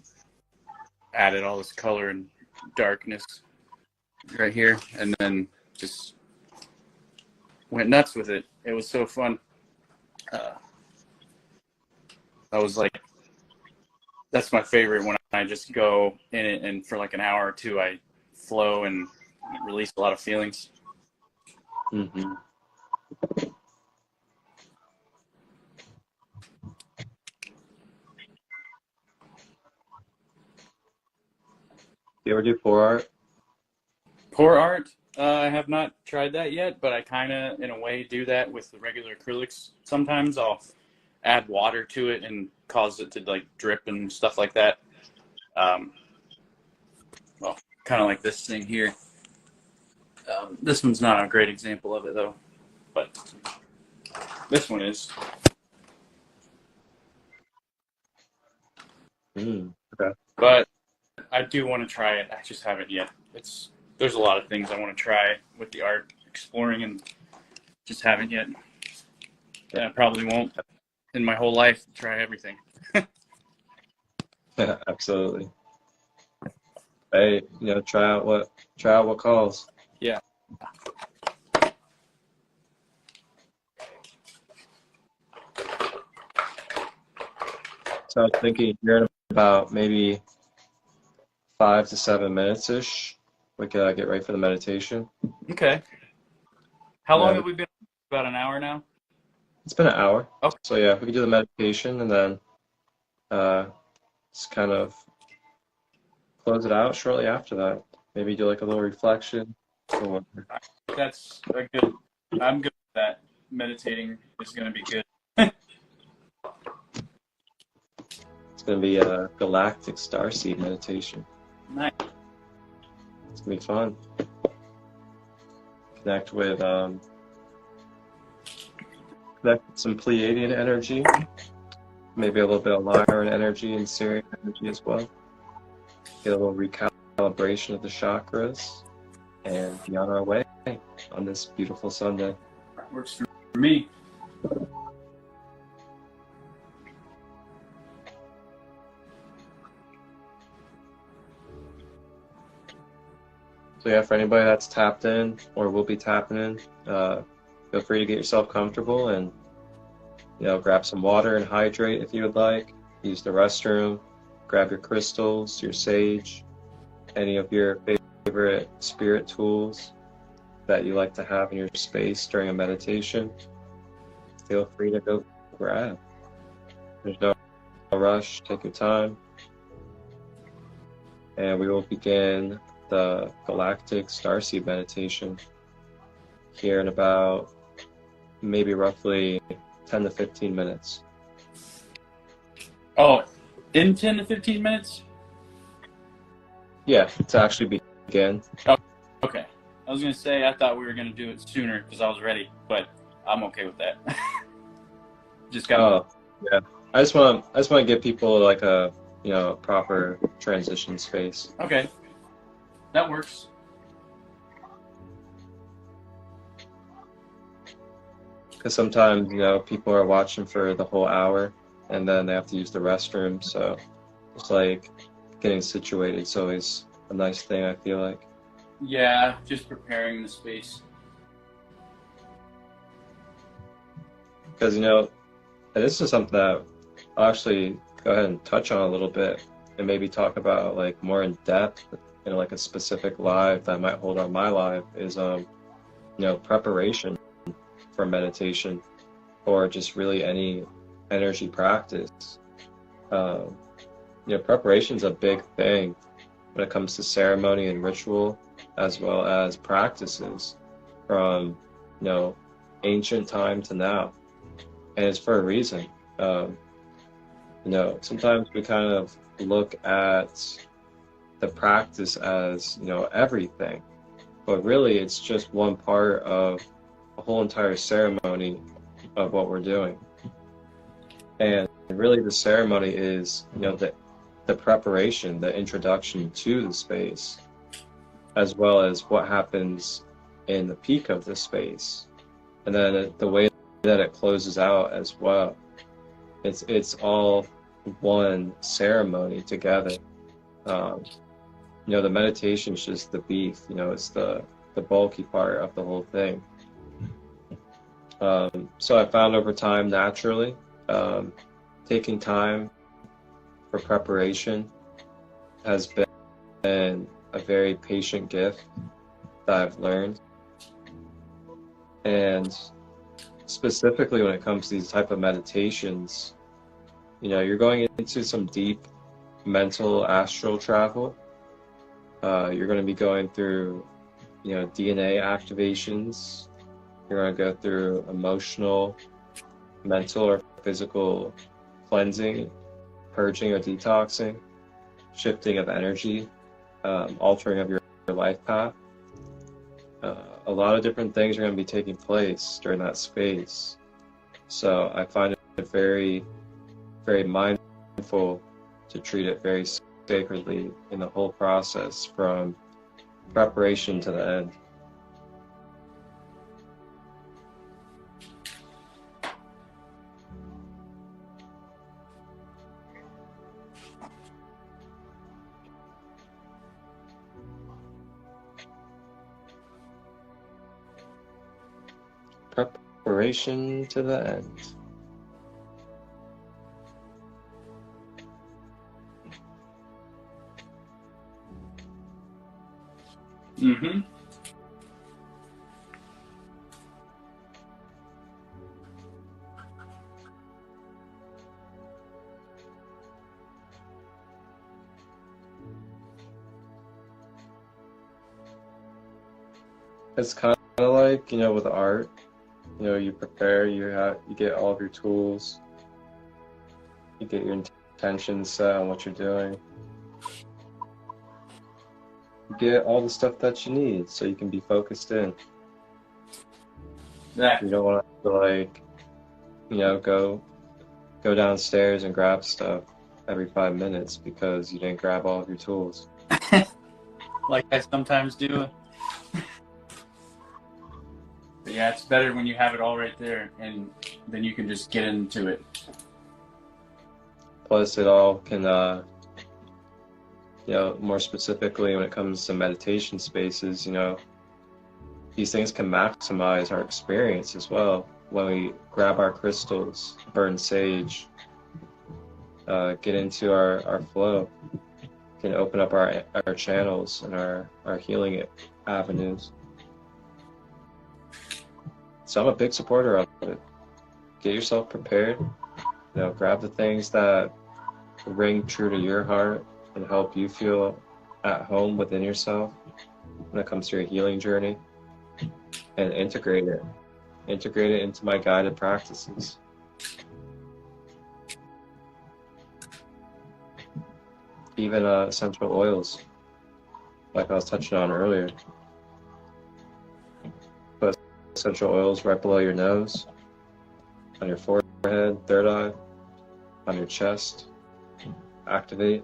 added all this color and darkness right here. And then just went nuts with it. It was so fun. I was like, that's my favorite, when I just go in it and for like an hour or two, I flow and release a lot of feelings. Mm-hmm. You ever do pour art? Pour art, I have not tried that yet, but I kind of, in a way, do that with the regular acrylics. Sometimes I'll add water to it and cause it to like drip and stuff like that. Well, kind of like this thing here. This one's not a great example of it though, but this one is. Okay. But I do want to try it. I just haven't yet. There's a lot of things I want to try with the art, exploring, and just haven't yet. And I probably won't in my whole life try everything. Yeah, absolutely. Hey, try out what calls. Yeah. So I was thinking here in about maybe 5 to 7 minutes ish, we could get ready for the meditation. Okay. How long Yeah. have we been? About an hour now? It's been an hour. Okay. So yeah, we could do the meditation and then just kind of close it out shortly after that. Maybe do like a little reflection or That's a good. I'm good with that. Meditating is going to be good. it's gonna be a Galactic Starseed meditation. Nice. It's gonna be fun. Connect with some Pleiadian energy, maybe a little bit of Lyran energy and Sirian energy as well. Get a little recalibration of the chakras and be on our way on this beautiful Sunday. Works for me. So yeah, for anybody that's tapped in or will be tapping in, feel free to get yourself comfortable and grab some water and hydrate if you would like. Use the restroom, grab your crystals, your sage, any of your favorite spirit tools that you like to have in your space during a meditation. Feel free to go grab. There's no rush, take your time. And we will begin the Galactic Starseed meditation here in about maybe roughly 10 to 15 minutes. Oh, in 10 to 15 minutes? Yeah, to actually begin. Oh, okay. I was going to say I thought we were going to do it sooner because I was ready, but I'm okay with that. Just got yeah. I just want to give people like a proper transition space. Okay. That works. Because sometimes, people are watching for the whole hour and then they have to use the restroom. So it's like getting situated is always a nice thing, I feel like. Yeah, just preparing the space. Because, and this is something that I'll actually go ahead and touch on a little bit and maybe talk about like more in depth in like a specific live that I might hold on my live is, preparation for meditation or just really any energy practice. Preparation is a big thing when it comes to ceremony and ritual as well as practices from ancient time to now, and it's for a reason. Sometimes we kind of look at the practice as everything, but really it's just one part of a whole entire ceremony of what we're doing. And really the ceremony is the preparation, the introduction to the space, as well as what happens in the peak of the space, and then the way that it closes out as well. It's all one ceremony together. The meditation is just the beef. It's the bulky part of the whole thing. So I found over time, naturally, taking time for preparation has been a very patient gift that I've learned. And specifically when it comes to these type of meditations, you're going into some deep mental astral travel. You're going to be going through, DNA activations. You're going to go through emotional, mental, or physical cleansing, purging or detoxing, shifting of energy, altering of your life path. A lot of different things are going to be taking place during that space. So I find it very, very mindful to treat it very sacredly in the whole process, from preparation to the end. Preparation to the end. Mm-hmm. It's kind of like, with art, you prepare, you get all of your tools, you get your intentions set on what you're doing. You get all the stuff that you need so you can be focused in. Yeah. You don't want to go downstairs and grab stuff every 5 minutes because you didn't grab all of your tools. Like I sometimes do. But yeah, it's better when you have it all right there, and then you can just get into it. Plus, it all can, more specifically when it comes to meditation spaces, these things can maximize our experience as well. When we grab our crystals, burn sage, get into our flow, can open up our channels and our healing avenues. So I'm a big supporter of it. Get yourself prepared. Grab the things that ring true to your heart and help you feel at home within yourself when it comes to your healing journey, and integrate it. Integrate it into my guided practices. Even essential oils, like I was touching on earlier. Put essential oils right below your nose, on your forehead, third eye, on your chest. Activate.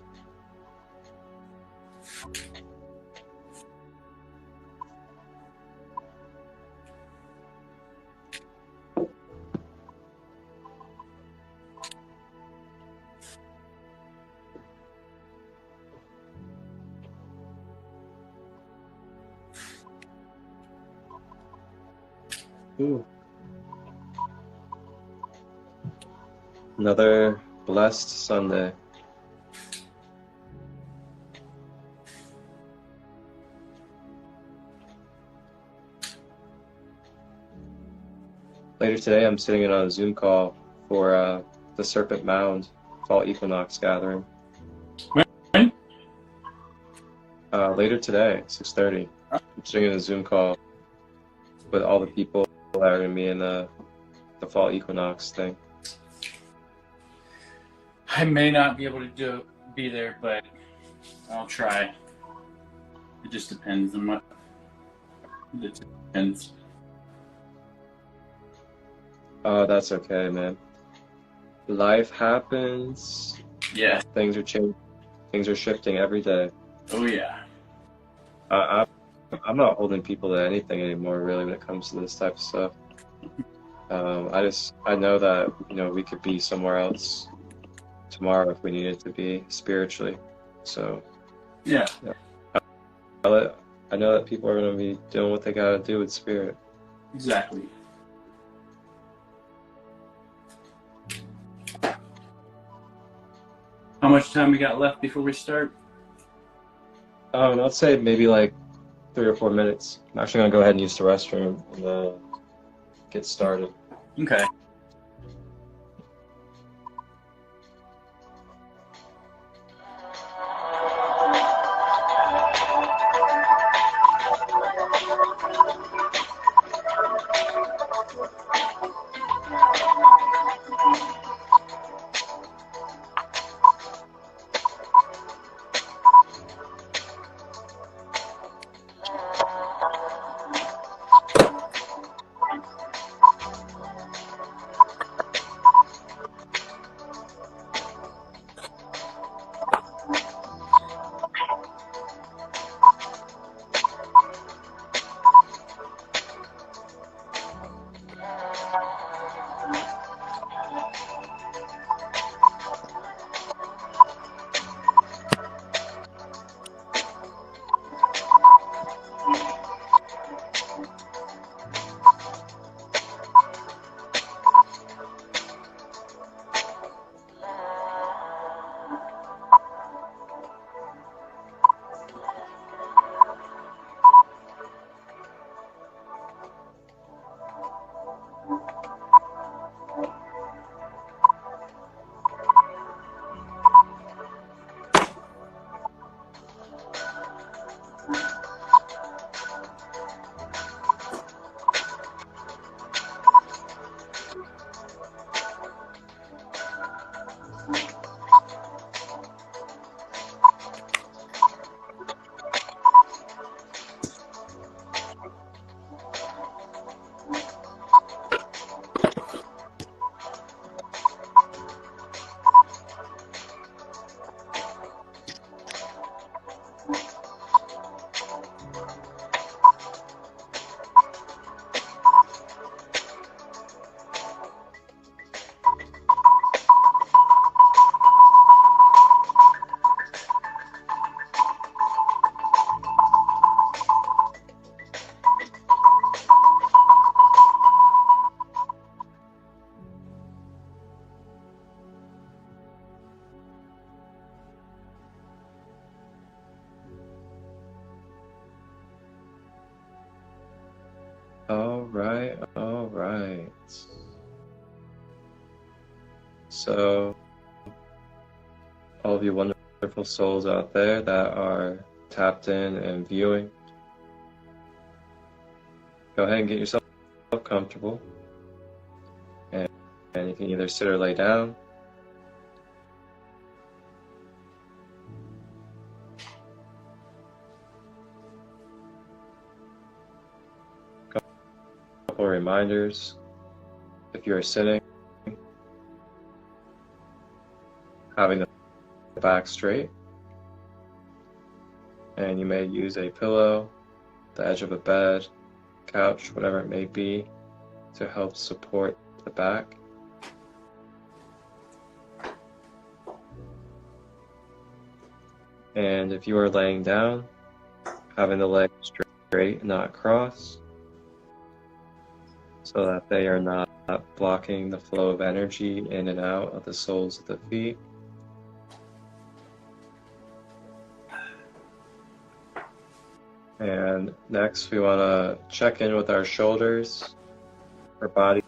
Ooh. Another blessed Sunday. Later today, I'm sitting in on a Zoom call for the Serpent Mound Fall Equinox Gathering. When? Later today, 6:30. I'm sitting in a Zoom call with all the people that are going to be in the Fall Equinox thing. I may not be able to be there, but I'll try. It just depends on what. It depends. Oh, that's okay, man. Life happens. Yeah. Things are changing. Things are shifting every day. Oh yeah. I'm not holding people to anything anymore, really, when it comes to this type of stuff. I know that we could be somewhere else tomorrow if we needed to be spiritually. So Yeah. I know that people are going to be doing what they got to do with spirit. Exactly. How much time we got left before we start? I'd say maybe like 3 or 4 minutes. I'm actually going to go ahead and use the restroom and get started. Okay. right, all right. So, all of you wonderful souls out there that are tapped in and viewing, go ahead and get yourself comfortable. And you can either sit or lay down. Couple reminders. If you're sitting, having the back straight, and you may use a pillow, the edge of a bed, couch, whatever it may be, to help support the back. And if you are laying down, having the legs straight, not cross, so that they are not blocking the flow of energy in and out of the soles of the feet. And next we want to check in with our shoulders for body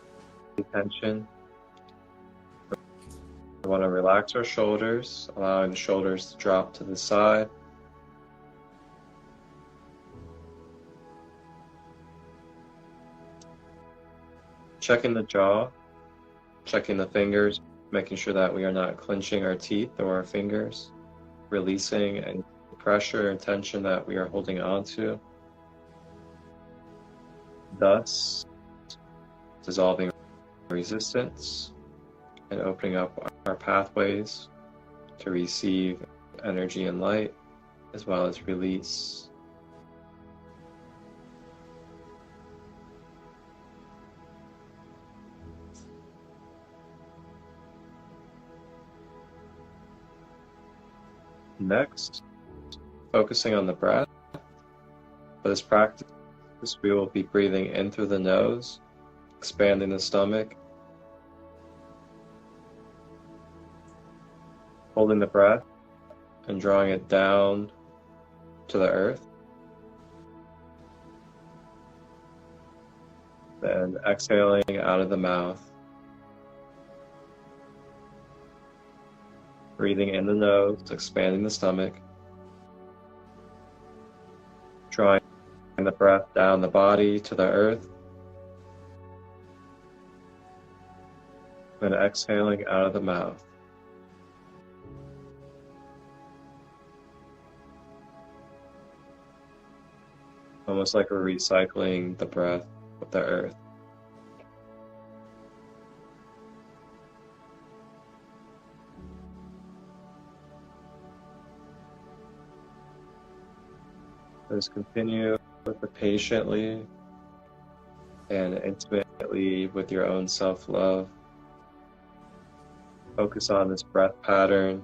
tension. We want to relax our shoulders, allowing the shoulders to drop to the side. Checking the jaw, checking the fingers, making sure that we are not clenching our teeth or our fingers, releasing any pressure and tension that we are holding on to. Thus, dissolving resistance and opening up our pathways to receive energy and light, as well as release. Next, focusing on the breath. For this practice, we will be breathing in through the nose, expanding the stomach, holding the breath and drawing it down to the earth. Then exhaling out of the mouth. Breathing in the nose, expanding the stomach, drawing the breath down the body to the earth, and exhaling out of the mouth. Almost like we're recycling the breath with the earth. Just continue with it patiently and intimately with your own self-love. Focus on this breath pattern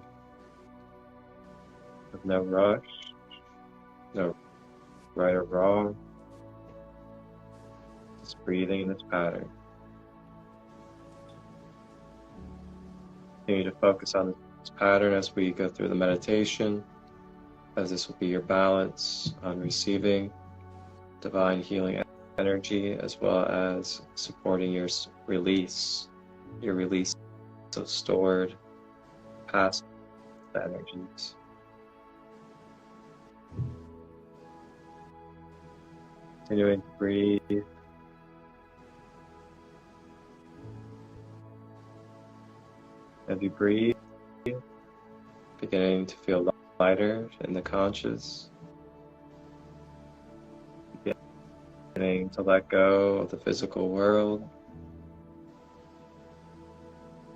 with no rush, no right or wrong. Just breathing in this pattern. Continue to focus on this pattern as we go through the meditation, as this will be your balance on receiving divine healing energy, as well as supporting your release of stored past energies. Continuing to breathe. As you breathe, beginning to feel lighter in the conscious, beginning to let go of the physical world.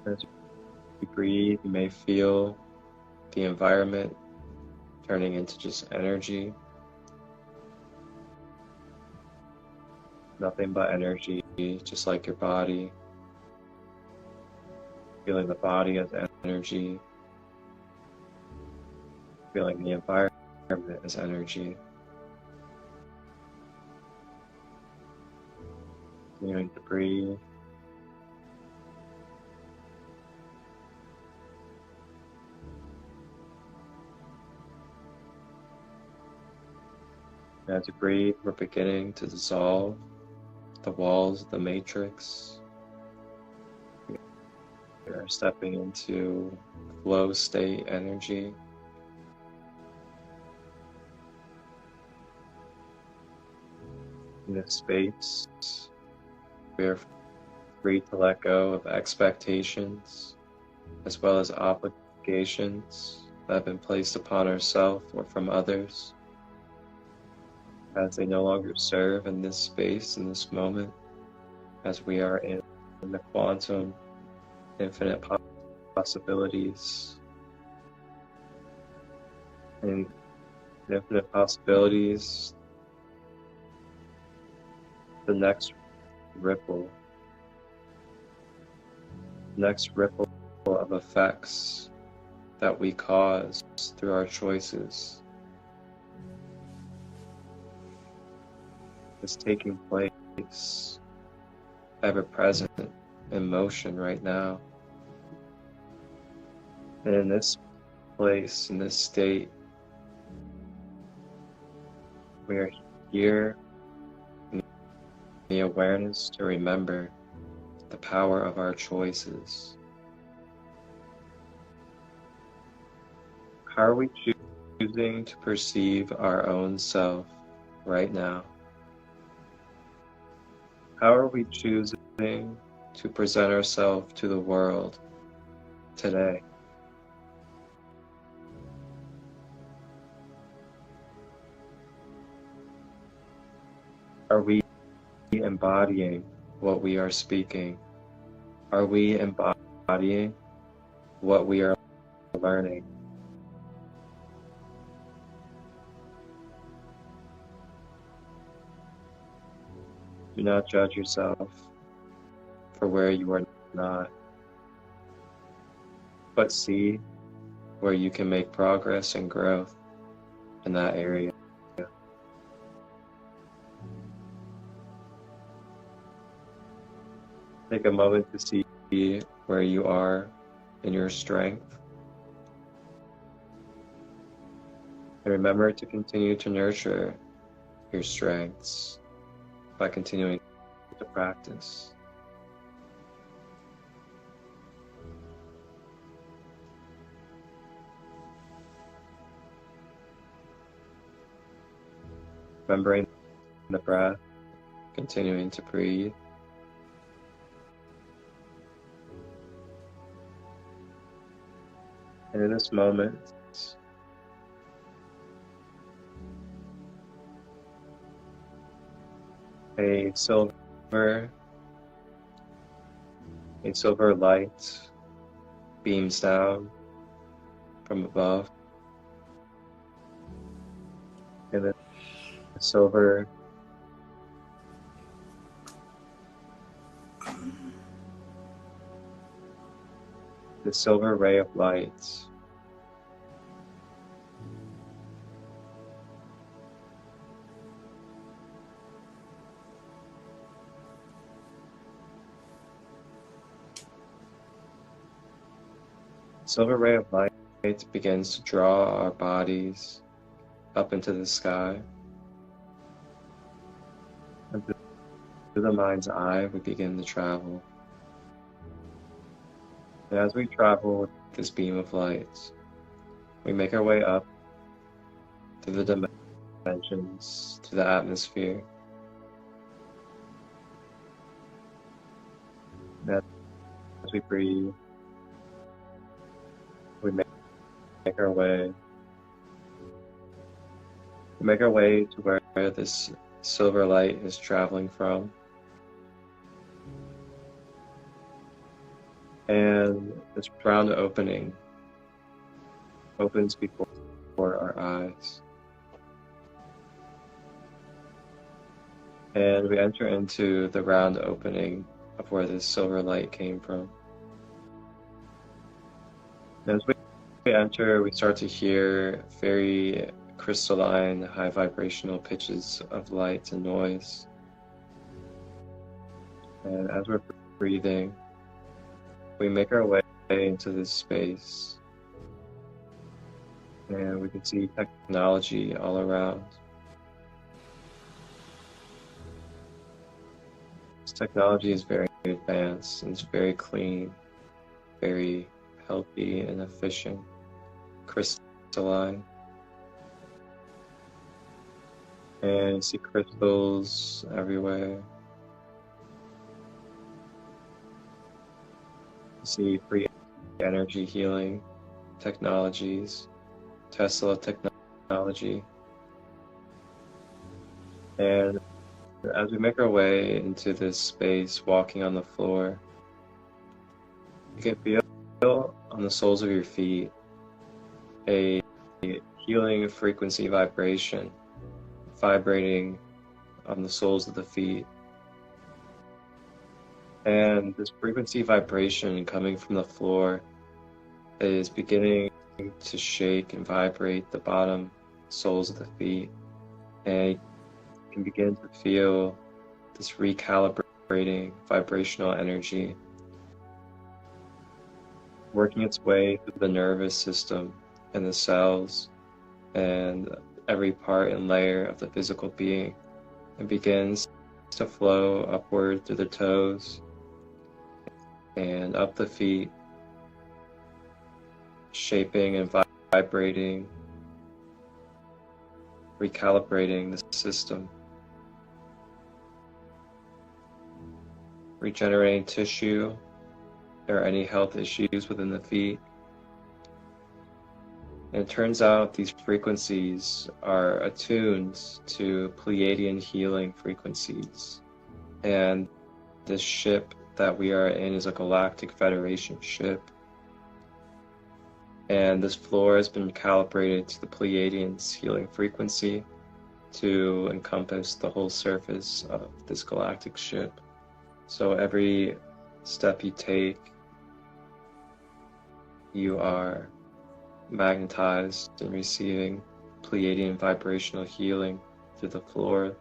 As you breathe, you may feel the environment turning into just energy. Nothing but energy, just like your body. Feeling the body as energy. Feeling the environment as energy. Continuing to breathe. As you breathe, we're beginning to dissolve the walls of the matrix. We are stepping into flow state energy. In this space, we are free to let go of expectations as well as obligations that have been placed upon ourselves or from others, as they no longer serve in this space, in this moment, as we are in the quantum, infinite possibilities. And infinite possibilities, the next ripple of effects that we cause through our choices is taking place, ever present, in motion right now. And in this place, in this state, we are here in the awareness to remember the power of our choices. How are we choosing to perceive our own self right now? How are we choosing to present ourselves to the world today? Are we embodying what we are speaking? Are we embodying what we are learning? Do not judge yourself for where you are not, but see where you can make progress and growth in that area. Take a moment to see where you are in your strength. And remember to continue to nurture your strengths by continuing to practice. Remembering the breath, continuing to breathe. And in this moment, a silver light beams down from above, and the silver ray of light begins to draw our bodies up into the sky. And through the mind's eye, we begin to travel. And as we travel with this beam of light, we make our way up through the dimensions, to the atmosphere. And as we breathe, we make our way to where this silver light is traveling from. And this round opening opens before our eyes. And we enter into the round opening of where this silver light came from. And as we enter, we start to hear very crystalline, high vibrational pitches of light and noise. And as we're breathing, we make our way into this space, and we can see technology all around. technology is very advanced and it's very clean, very healthy and efficient, crystalline. And you see crystals everywhere. You see free energy healing technologies, Tesla technology. And as we make our way into this space, walking on the floor, you can feel on the soles of your feet a healing frequency vibration vibrating on the soles of the feet. And this frequency vibration coming from the floor is beginning to shake and vibrate the bottom soles of the feet. And you can begin to feel this recalibrating vibrational energy working its way through the nervous system and the cells and every part and layer of the physical being, and begins to flow upward through the toes and up the feet, shaping and vibrating, recalibrating the system, regenerating tissue or any health issues within the feet. And it turns out these frequencies are attuned to Pleiadian healing frequencies. And this ship that we are in is a Galactic Federation ship. And this floor has been calibrated to the Pleiadians' healing frequency to encompass the whole surface of this galactic ship. So every step you take, you are magnetized and receiving Pleiadian vibrational healing through the floor,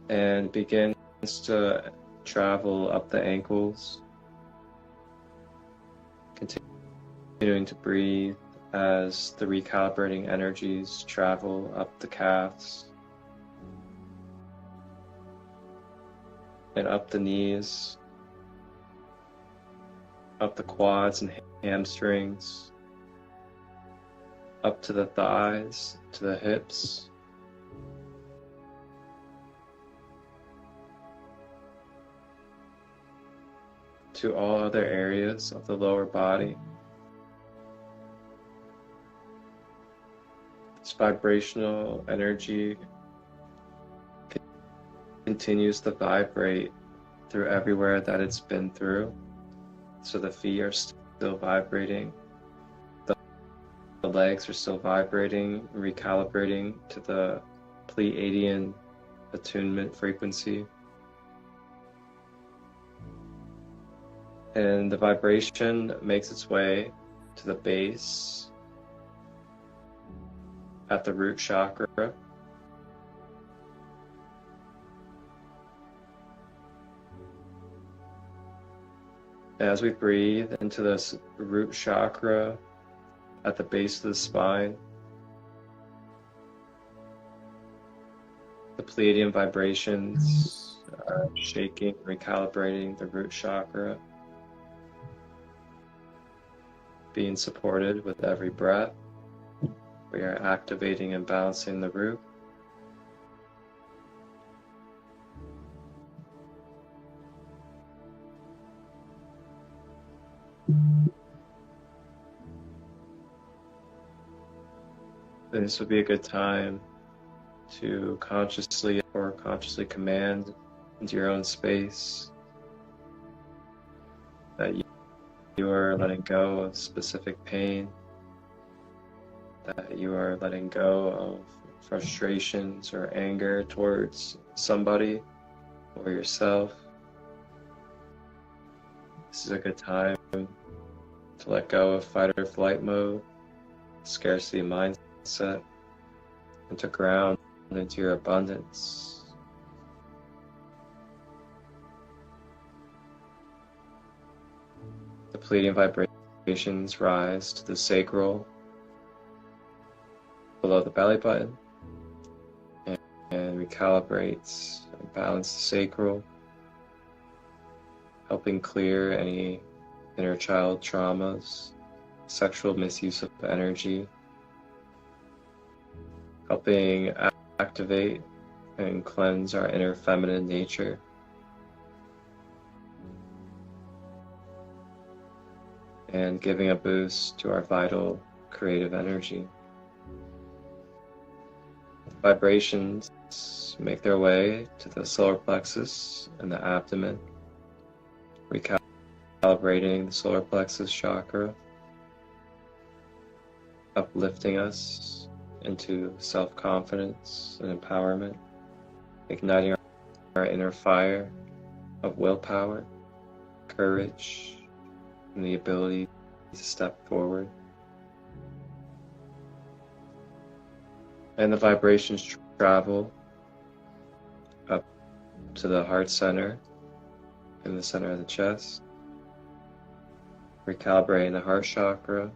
and begins to travel up the ankles, continuing to breathe as the recalibrating energies travel up the calves and up the knees, up the quads and hamstrings, up to the thighs, to the hips, to all other areas of the lower body. This vibrational energy continues to vibrate through everywhere that it's been through. So the feet are still vibrating. The legs are still vibrating, recalibrating to the Pleiadian attunement frequency. And the vibration makes its way to the base at the root chakra. As we breathe into this root chakra at the base of the spine, the Pleiadian vibrations are shaking, recalibrating the root chakra, being supported with every breath. We are activating and balancing the root. This would be a good time to consciously command into your own space that you are letting go of specific pain, that you are letting go of frustrations or anger towards somebody or yourself. This is a good time to let go of fight or flight mode, scarcity mindset, and to ground into your abundance. The Pleiadian vibrations rise to the sacral below the belly button and recalibrates and balances the sacral helping clear any inner child traumas, sexual misuse of energy, helping activate and cleanse our inner feminine nature. And giving a boost to our vital creative energy. Vibrations make their way to the solar plexus and the abdomen, recalibrating the solar plexus chakra, uplifting us into self-confidence and empowerment, igniting our inner fire of willpower, courage, and the ability to step forward. And the vibrations travel up to the heart center in the center of the chest, recalibrating the heart chakra,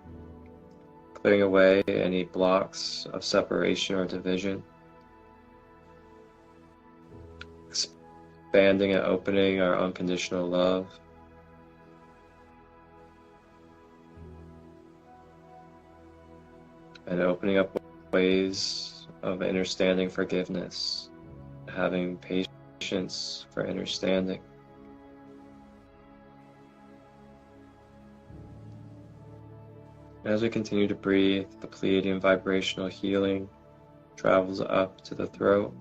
clearing away any blocks of separation or division, expanding and opening our unconditional love, and opening up ways of understanding forgiveness, having patience for understanding. As we continue to breathe, the Pleiadian vibrational healing travels up to the throat,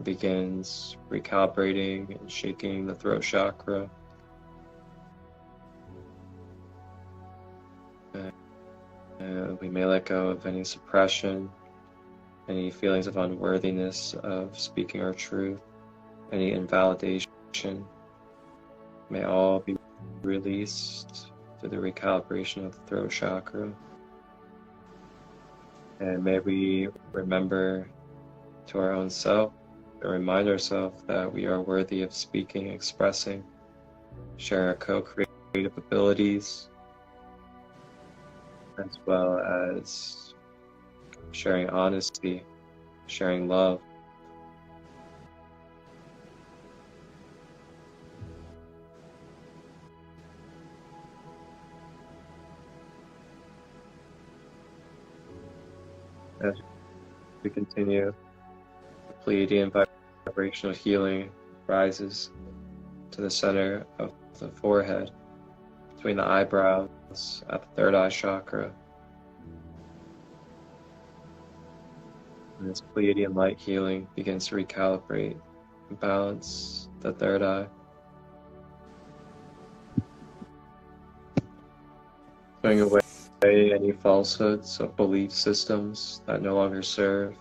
begins recalibrating and shaking the throat chakra. And we may let go of any suppression, any feelings of unworthiness of speaking our truth, any invalidation. May all be released through the recalibration of the throat chakra. And may we remember to our own self and remind ourselves that we are worthy of speaking, expressing, sharing our co-creative abilities, as well as sharing honesty, sharing love. As we continue, the Pleiadian vibrational healing rises to the center of the forehead, between the eyebrows, at the third eye chakra. And this Pleiadian light healing begins to recalibrate and balance the third eye. Throwing away any falsehoods of belief systems that no longer serve.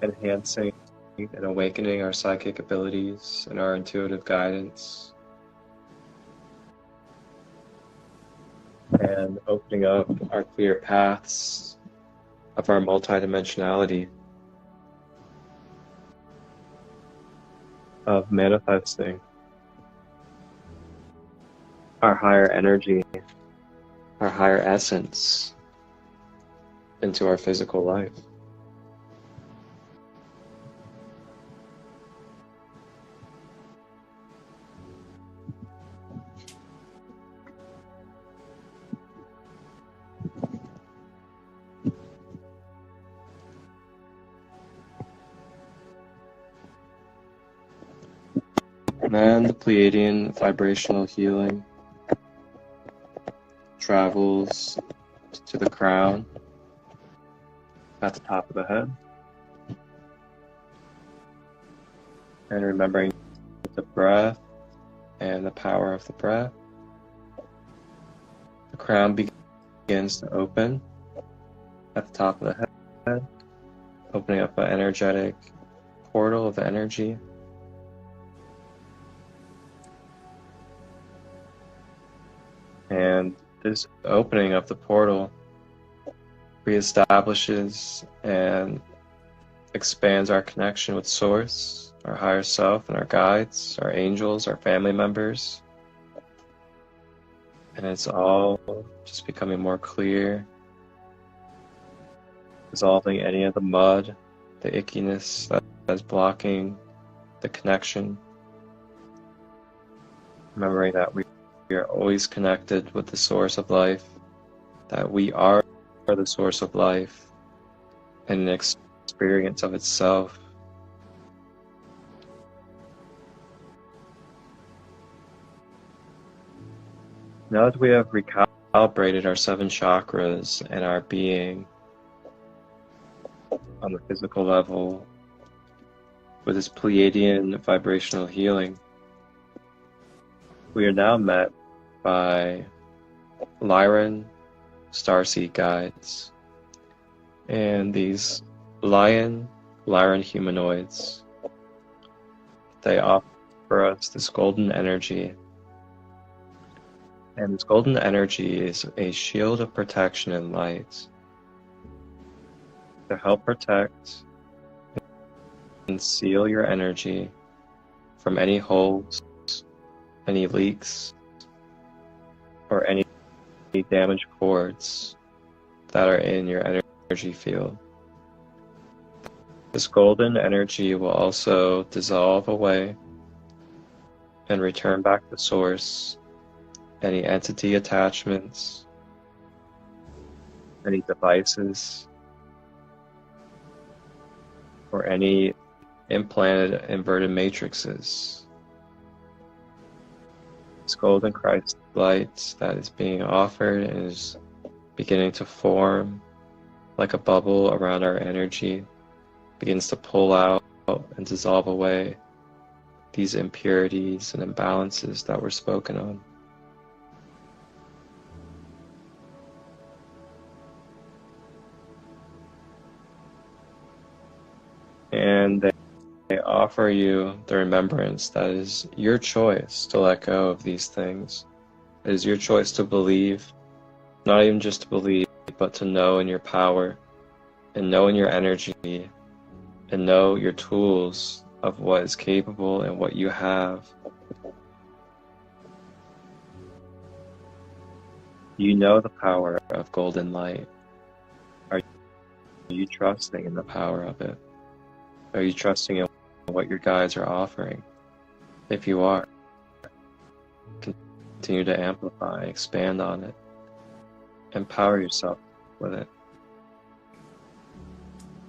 Enhancing and awakening our psychic abilities and our intuitive guidance. And opening up our clear paths of our multidimensionality, of manifesting our higher energy, our higher essence into our physical life. And then the Pleiadian vibrational healing travels to the crown at the top of the head. And remembering the breath and the power of the breath, the crown begins to open at the top of the head, opening up an energetic portal of energy. And this opening of the portal reestablishes and expands our connection with Source, our higher self, and our guides, our angels, our family members. And it's all just becoming more clear, dissolving any of the mud, the ickiness that is blocking the connection, remembering that we are always connected with the source of life, that we are the source of life and an experience of itself. Now that we have recalibrated our 7 chakras and our being on the physical level with this Pleiadian vibrational healing, we are now met by Lyran Starseed guides and these Lyran humanoids. They offer us this golden energy, and this golden energy is a shield of protection and light to help protect and seal your energy from any holes, any leaks, or any damaged cords that are in your energy field. This golden energy will also dissolve away and return back to source any entity attachments, any devices, or any implanted inverted matrices. This golden Christ light that is being offered and is beginning to form like a bubble around our energy begins to pull out and dissolve away these impurities and imbalances that were spoken on. And they offer you the remembrance that is your choice to let go of these things. It is your choice to believe, not even just to believe, but to know in your power, and know in your energy, and know your tools of what is capable and what you have. You know the power of golden light. Are you trusting in the power of it? Are you trusting in what your guides are offering? If you are, continue to amplify, expand on it, empower yourself with it.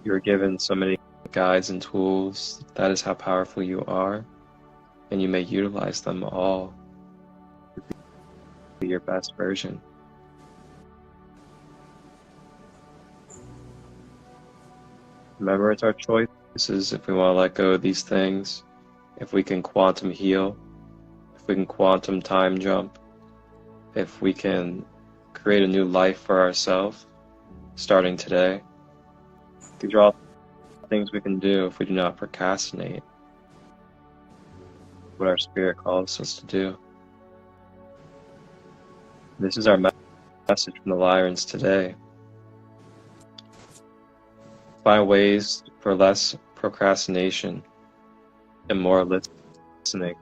You are given so many guides and tools. That is how powerful you are, and you may utilize them all to be your best version. Remember, it's our choices if we want to let go of these things, if we can quantum heal, if we can quantum time jump, if we can create a new life for ourselves starting today. These are all things we can do if we do not procrastinate what our spirit calls us to do. This is our message from the Lyrans today. Find ways for less procrastination and more listening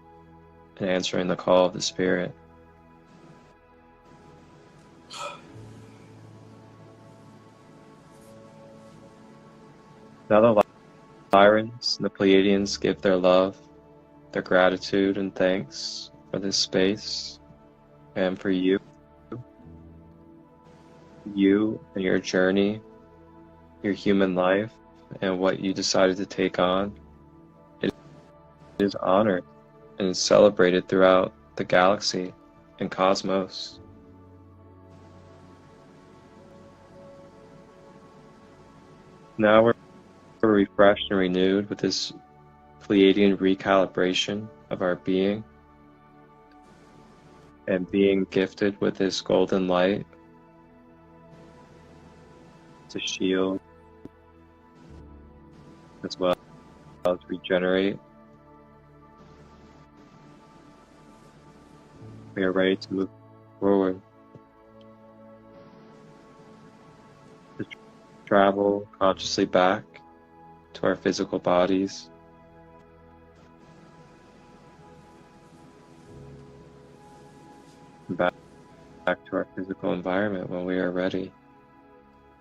and answering the call of the Spirit. Now the Lyrans and the Pleiadians give their love, their gratitude and thanks for this space and for you and your journey, your human life, and what you decided to take on. It is honored and is celebrated throughout the galaxy and cosmos. Now we're refreshed and renewed with this Pleiadian recalibration of our being and being gifted with this golden light to shield as well as regenerate. We are ready to move forward, to travel consciously back to our physical bodies, back to our physical environment when we are ready,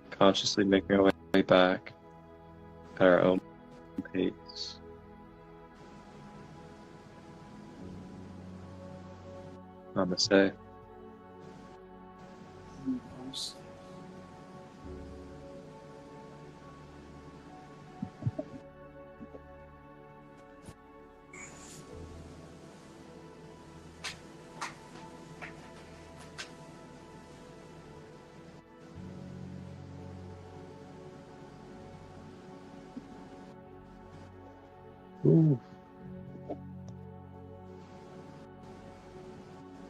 consciously making our way back at our own pace. Namaste. Ooh.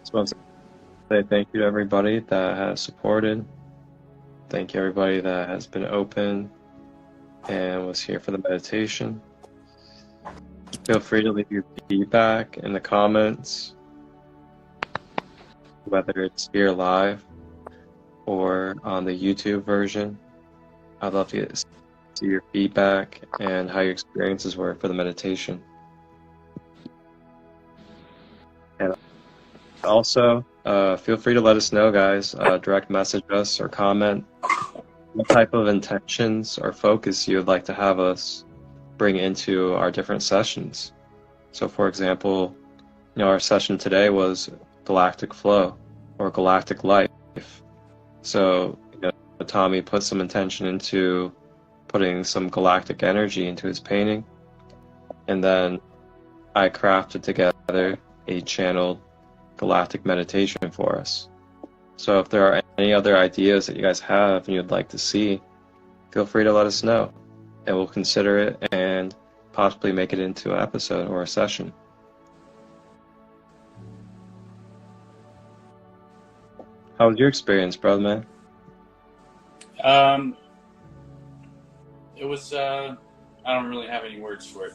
Just want to say thank you to everybody that has supported. Thank you everybody that has been open and was here for the meditation. Feel free to leave your feedback in the comments, whether it's here live or on the YouTube version. I'd love to see your feedback and how your experiences were for the meditation. And also, feel free to let us know, guys. Direct message us or comment what type of intentions or focus you would like to have us bring into our different sessions. So, for example, our session today was Galactic Flow or Galactic Life. So, Tommy put some intention into putting some galactic energy into his painting, and then I crafted together a channeled galactic meditation for us. So if there are any other ideas that you guys have and you'd like to see, feel free to let us know, and we'll consider it and possibly make it into an episode or a session. How was your experience, brother man? It was, I don't really have any words for it.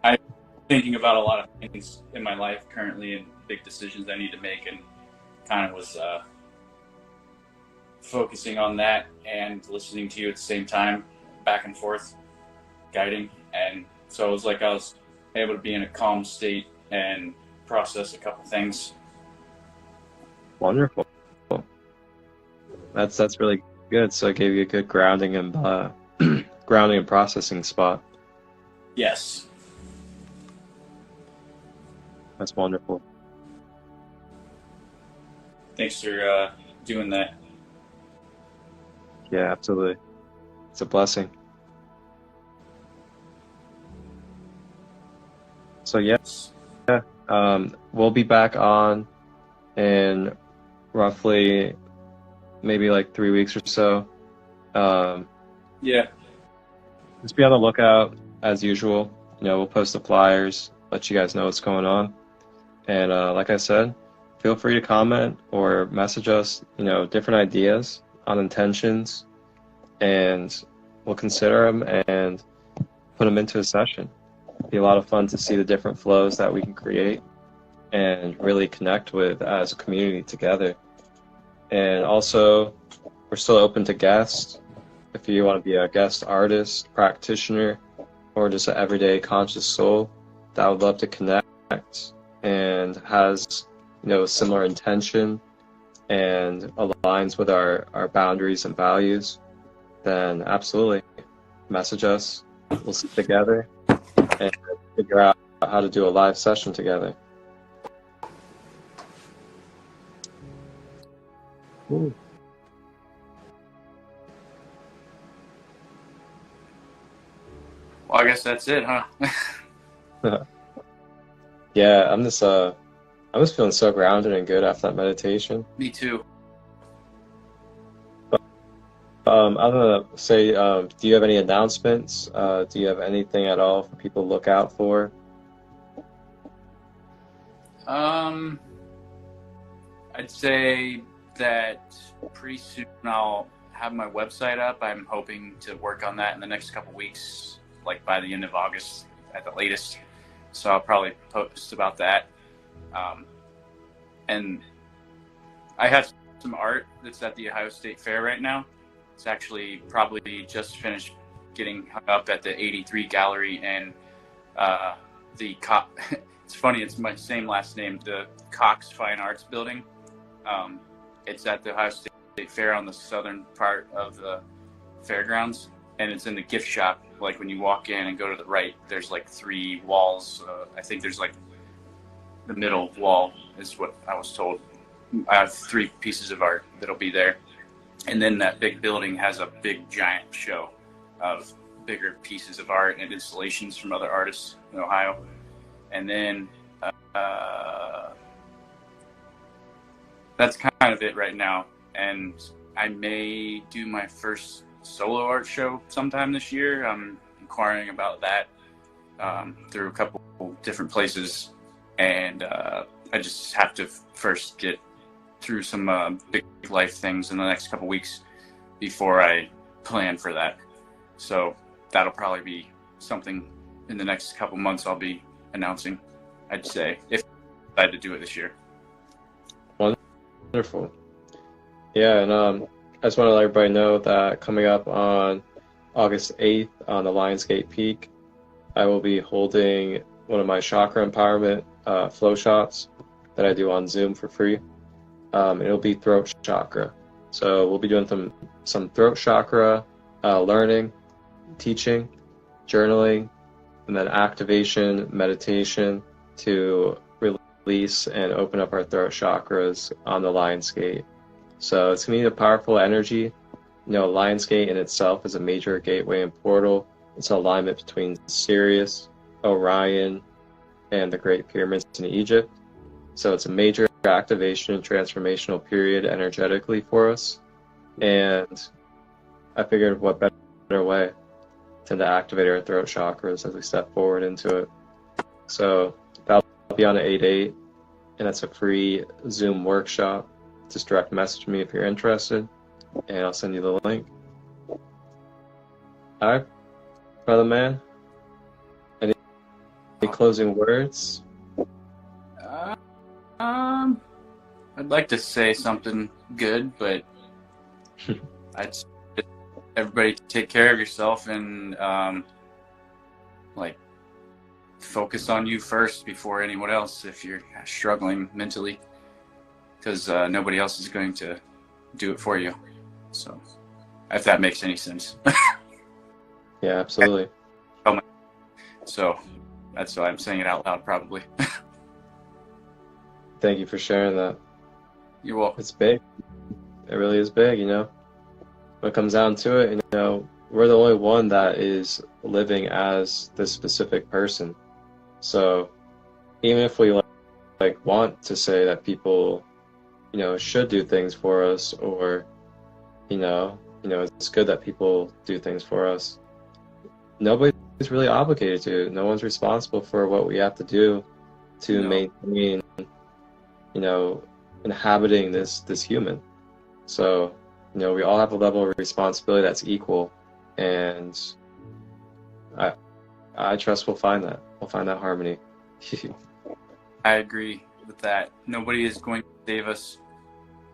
I'm thinking about a lot of things in my life currently and big decisions I need to make, and kind of was focusing on that and listening to you at the same time, back and forth, guiding. And so it was like I was able to be in a calm state and process a couple things. Wonderful. That's really good. So it gave you a good grounding and grounding and processing spot. Yes. That's wonderful. Thanks for doing that. Yeah, absolutely. It's a blessing. So yes, we'll be back on in roughly maybe like 3 weeks or so. Yeah. Just be on the lookout as usual. We'll post the flyers, let you guys know what's going on. And like I said, feel free to comment or message us, different ideas on intentions, and we'll consider them and put them into a session. It'll be a lot of fun to see the different flows that we can create and really connect with as a community together. And also, we're still open to guests. If you want to be a guest artist, practitioner, or just an everyday conscious soul that would love to connect and has, similar intention and aligns with our boundaries and values, then absolutely message us. We'll sit together and figure out how to do a live session together. Ooh. Well, I guess that's it, huh? Yeah, I'm just feeling so grounded and good after that meditation. Me too. I'm gonna say, do you have any announcements? Do you have anything at all for people to look out for? I'd say that pretty soon I'll have my website up. I'm hoping to work on that in the next couple weeks, like by the end of August at the latest. So I'll probably post about that. And I have some art that's at the Ohio State Fair right now. It's actually probably just finished getting hung up at the 83 gallery, and it's funny, it's my same last name, the Cox Fine Arts Building. It's at the Ohio State Fair on the southern part of the fairgrounds, and it's in the gift shop. Like when you walk in and go to the right, there's like 3 walls. I think there's like the middle wall is what I was told. I have 3 pieces of art that'll be there. And then that big building has a big giant show of bigger pieces of art and installations from other artists in Ohio. And then that's kind of it right now. And I may do my first solo art show sometime this year. I'm inquiring about that through a couple different places. And I just have to first get through some big life things in the next couple weeks before I plan for that. So that'll probably be something in the next couple months I'll be announcing, I'd say, if I decide to do it this year. Wonderful. Yeah, and I just want to let everybody know that coming up on August 8th on the Lionsgate Peak, I will be holding one of my chakra empowerment flow shots that I do on Zoom for free. It'll be throat chakra. So we'll be doing some throat chakra learning, teaching, journaling, and then activation, meditation to release and open up our throat chakras on the Lionsgate. So it's going to be a powerful energy. You know, Lionsgate in itself is a major gateway and portal. It's an alignment between Sirius, Orion, and the Great Pyramids in Egypt. So it's a major activation and transformational period energetically for us. And I figured what better way than to activate our throat chakras as we step forward into it. So that'll be on at 8/8, and that's a free Zoom workshop. Just direct message me if you're interested, and I'll send you the link. All right, brother man. Any closing words? I'd like to say something good, but I'd say everybody take care of yourself and focus on you first before anyone else if you're struggling mentally, because nobody else is going to do it for you. So if that makes any sense. Yeah, absolutely. So that's why I'm saying it out loud probably. Thank you for sharing that. You're welcome. It's big. It really is big, you know. When it comes down to it, you know, we're the only one that is living as this specific person. So even if we want to say that people, you know, should do things for us, or you know, it's good that people do things for us, nobody's really obligated to. No one's responsible for what we have to do to maintain, you know, inhabiting this human. So, you know, we all have a level of responsibility that's equal, and I trust we'll find that. We'll find that harmony. I agree with that. Nobody is going to save us,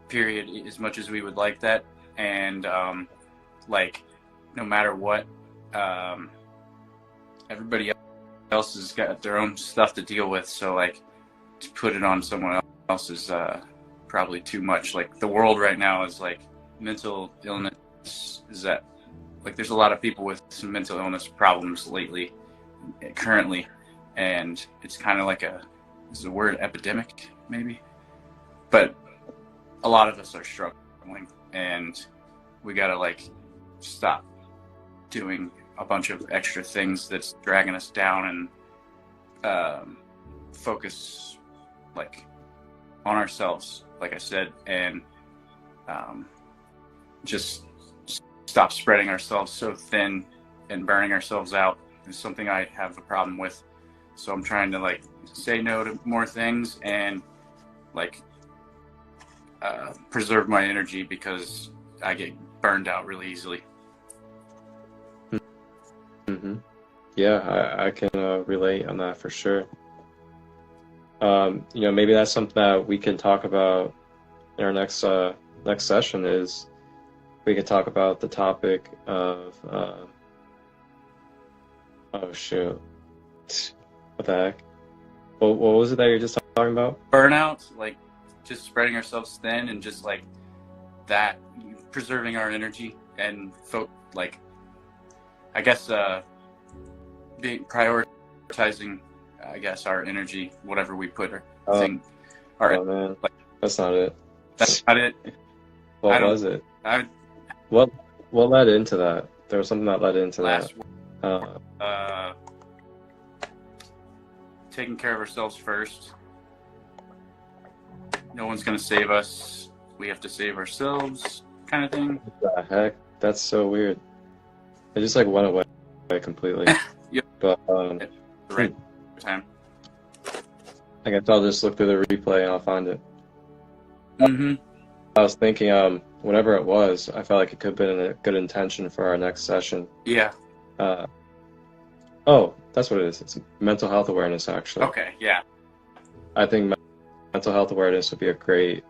period, as much as we would like that. And no matter what, everybody else has got their own stuff to deal with. So to put it on someone else is probably too much. The world right now is mental illness is that there's a lot of people with some mental illness problems currently, and it's kind of is the word epidemic maybe, but a lot of us are struggling, and we gotta stop doing a bunch of extra things that's dragging us down, and focus on ourselves, like I said, and just stop spreading ourselves so thin and burning ourselves out is something I have a problem with. So I'm trying to say no to more things and preserve my energy, because I get burned out really easily. Mm-hmm. Yeah, I can relate on that for sure. You know, maybe that's something that we can talk about in our next session. Is we could talk about the topic of oh shoot, what the heck? What was it that you're just talking about? Burnout, just spreading ourselves thin, and just that, preserving our energy, and I guess prioritizing, I guess, our energy, whatever we put thing. All right, Oh man, like, that's not it. that's not it. What was it? I What led into that? There was something that led into last that. taking care of ourselves first. No one's gonna save us. We have to save ourselves, kind of thing. What the heck? That's so weird. It just like went away completely. Yep. But At the right time. I guess I'll just look through the replay and I'll find it. Mm-hmm. I was thinking, whenever it was, I felt like it could have been a good intention for our next session. Yeah. Oh, that's what it is. It's mental health awareness, actually. Okay. Yeah. I think mental health awareness would be a great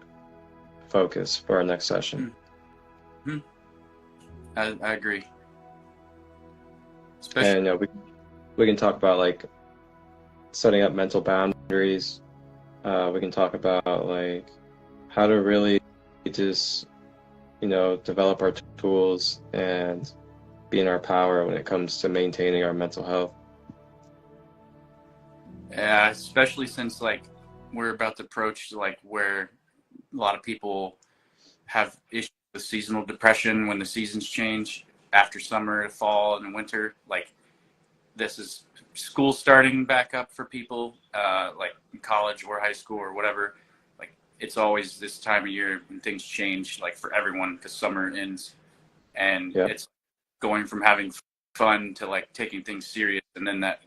focus for our next session. Mm-hmm. I agree. Especially, And we can talk about like setting up mental boundaries. We can talk about like how to really just develop our tools and be in our power when it comes to maintaining our mental health. yeah, especially since like we're about to approach like where a lot of people have issues with seasonal depression when the seasons change after summer, fall, and winter. Like this is school starting back up for people, like in college or high school or whatever. Like it's always this time of year when things change, like for everyone, because summer ends, and it's going from having fun to like taking things serious, and then that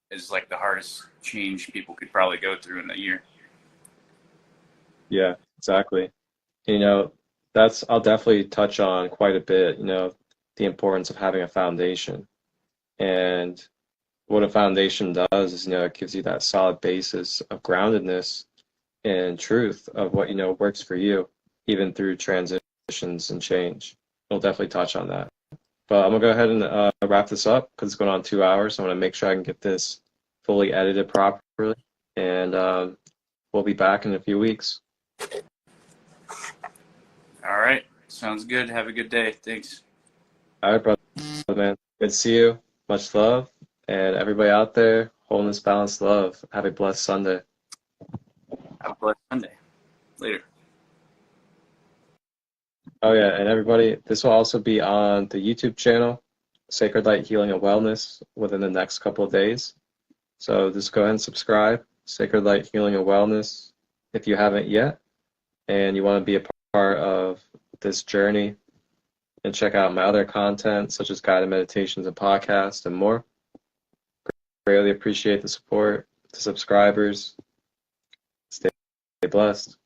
is like the hardest change people could probably go through in the year. Yeah, exactly. I'll definitely touch on quite a bit, the importance of having a foundation. And what a foundation does is, it gives you that solid basis of groundedness and truth of what, works for you, even through transitions and change. We'll definitely touch on that. But I'm gonna go ahead and wrap this up because it's going on 2 hours. So I want to make sure I can get this fully edited properly. And we'll be back in a few weeks. All right. Sounds good. Have a good day. Thanks. All right, brother, man. Good to see you. Much love. And everybody out there, wholeness, balance, love. Have a blessed Sunday. Have a blessed Sunday. Later. Oh, yeah. And everybody, this will also be on the YouTube channel, Sacred Light Healing and Wellness, within the next couple of days. So just go ahead and subscribe, Sacred Light Healing and Wellness, if you haven't yet, and you want to be a part of this journey, and check out my other content, such as guided meditations and podcasts and more. Greatly appreciate the support to subscribers. Stay blessed.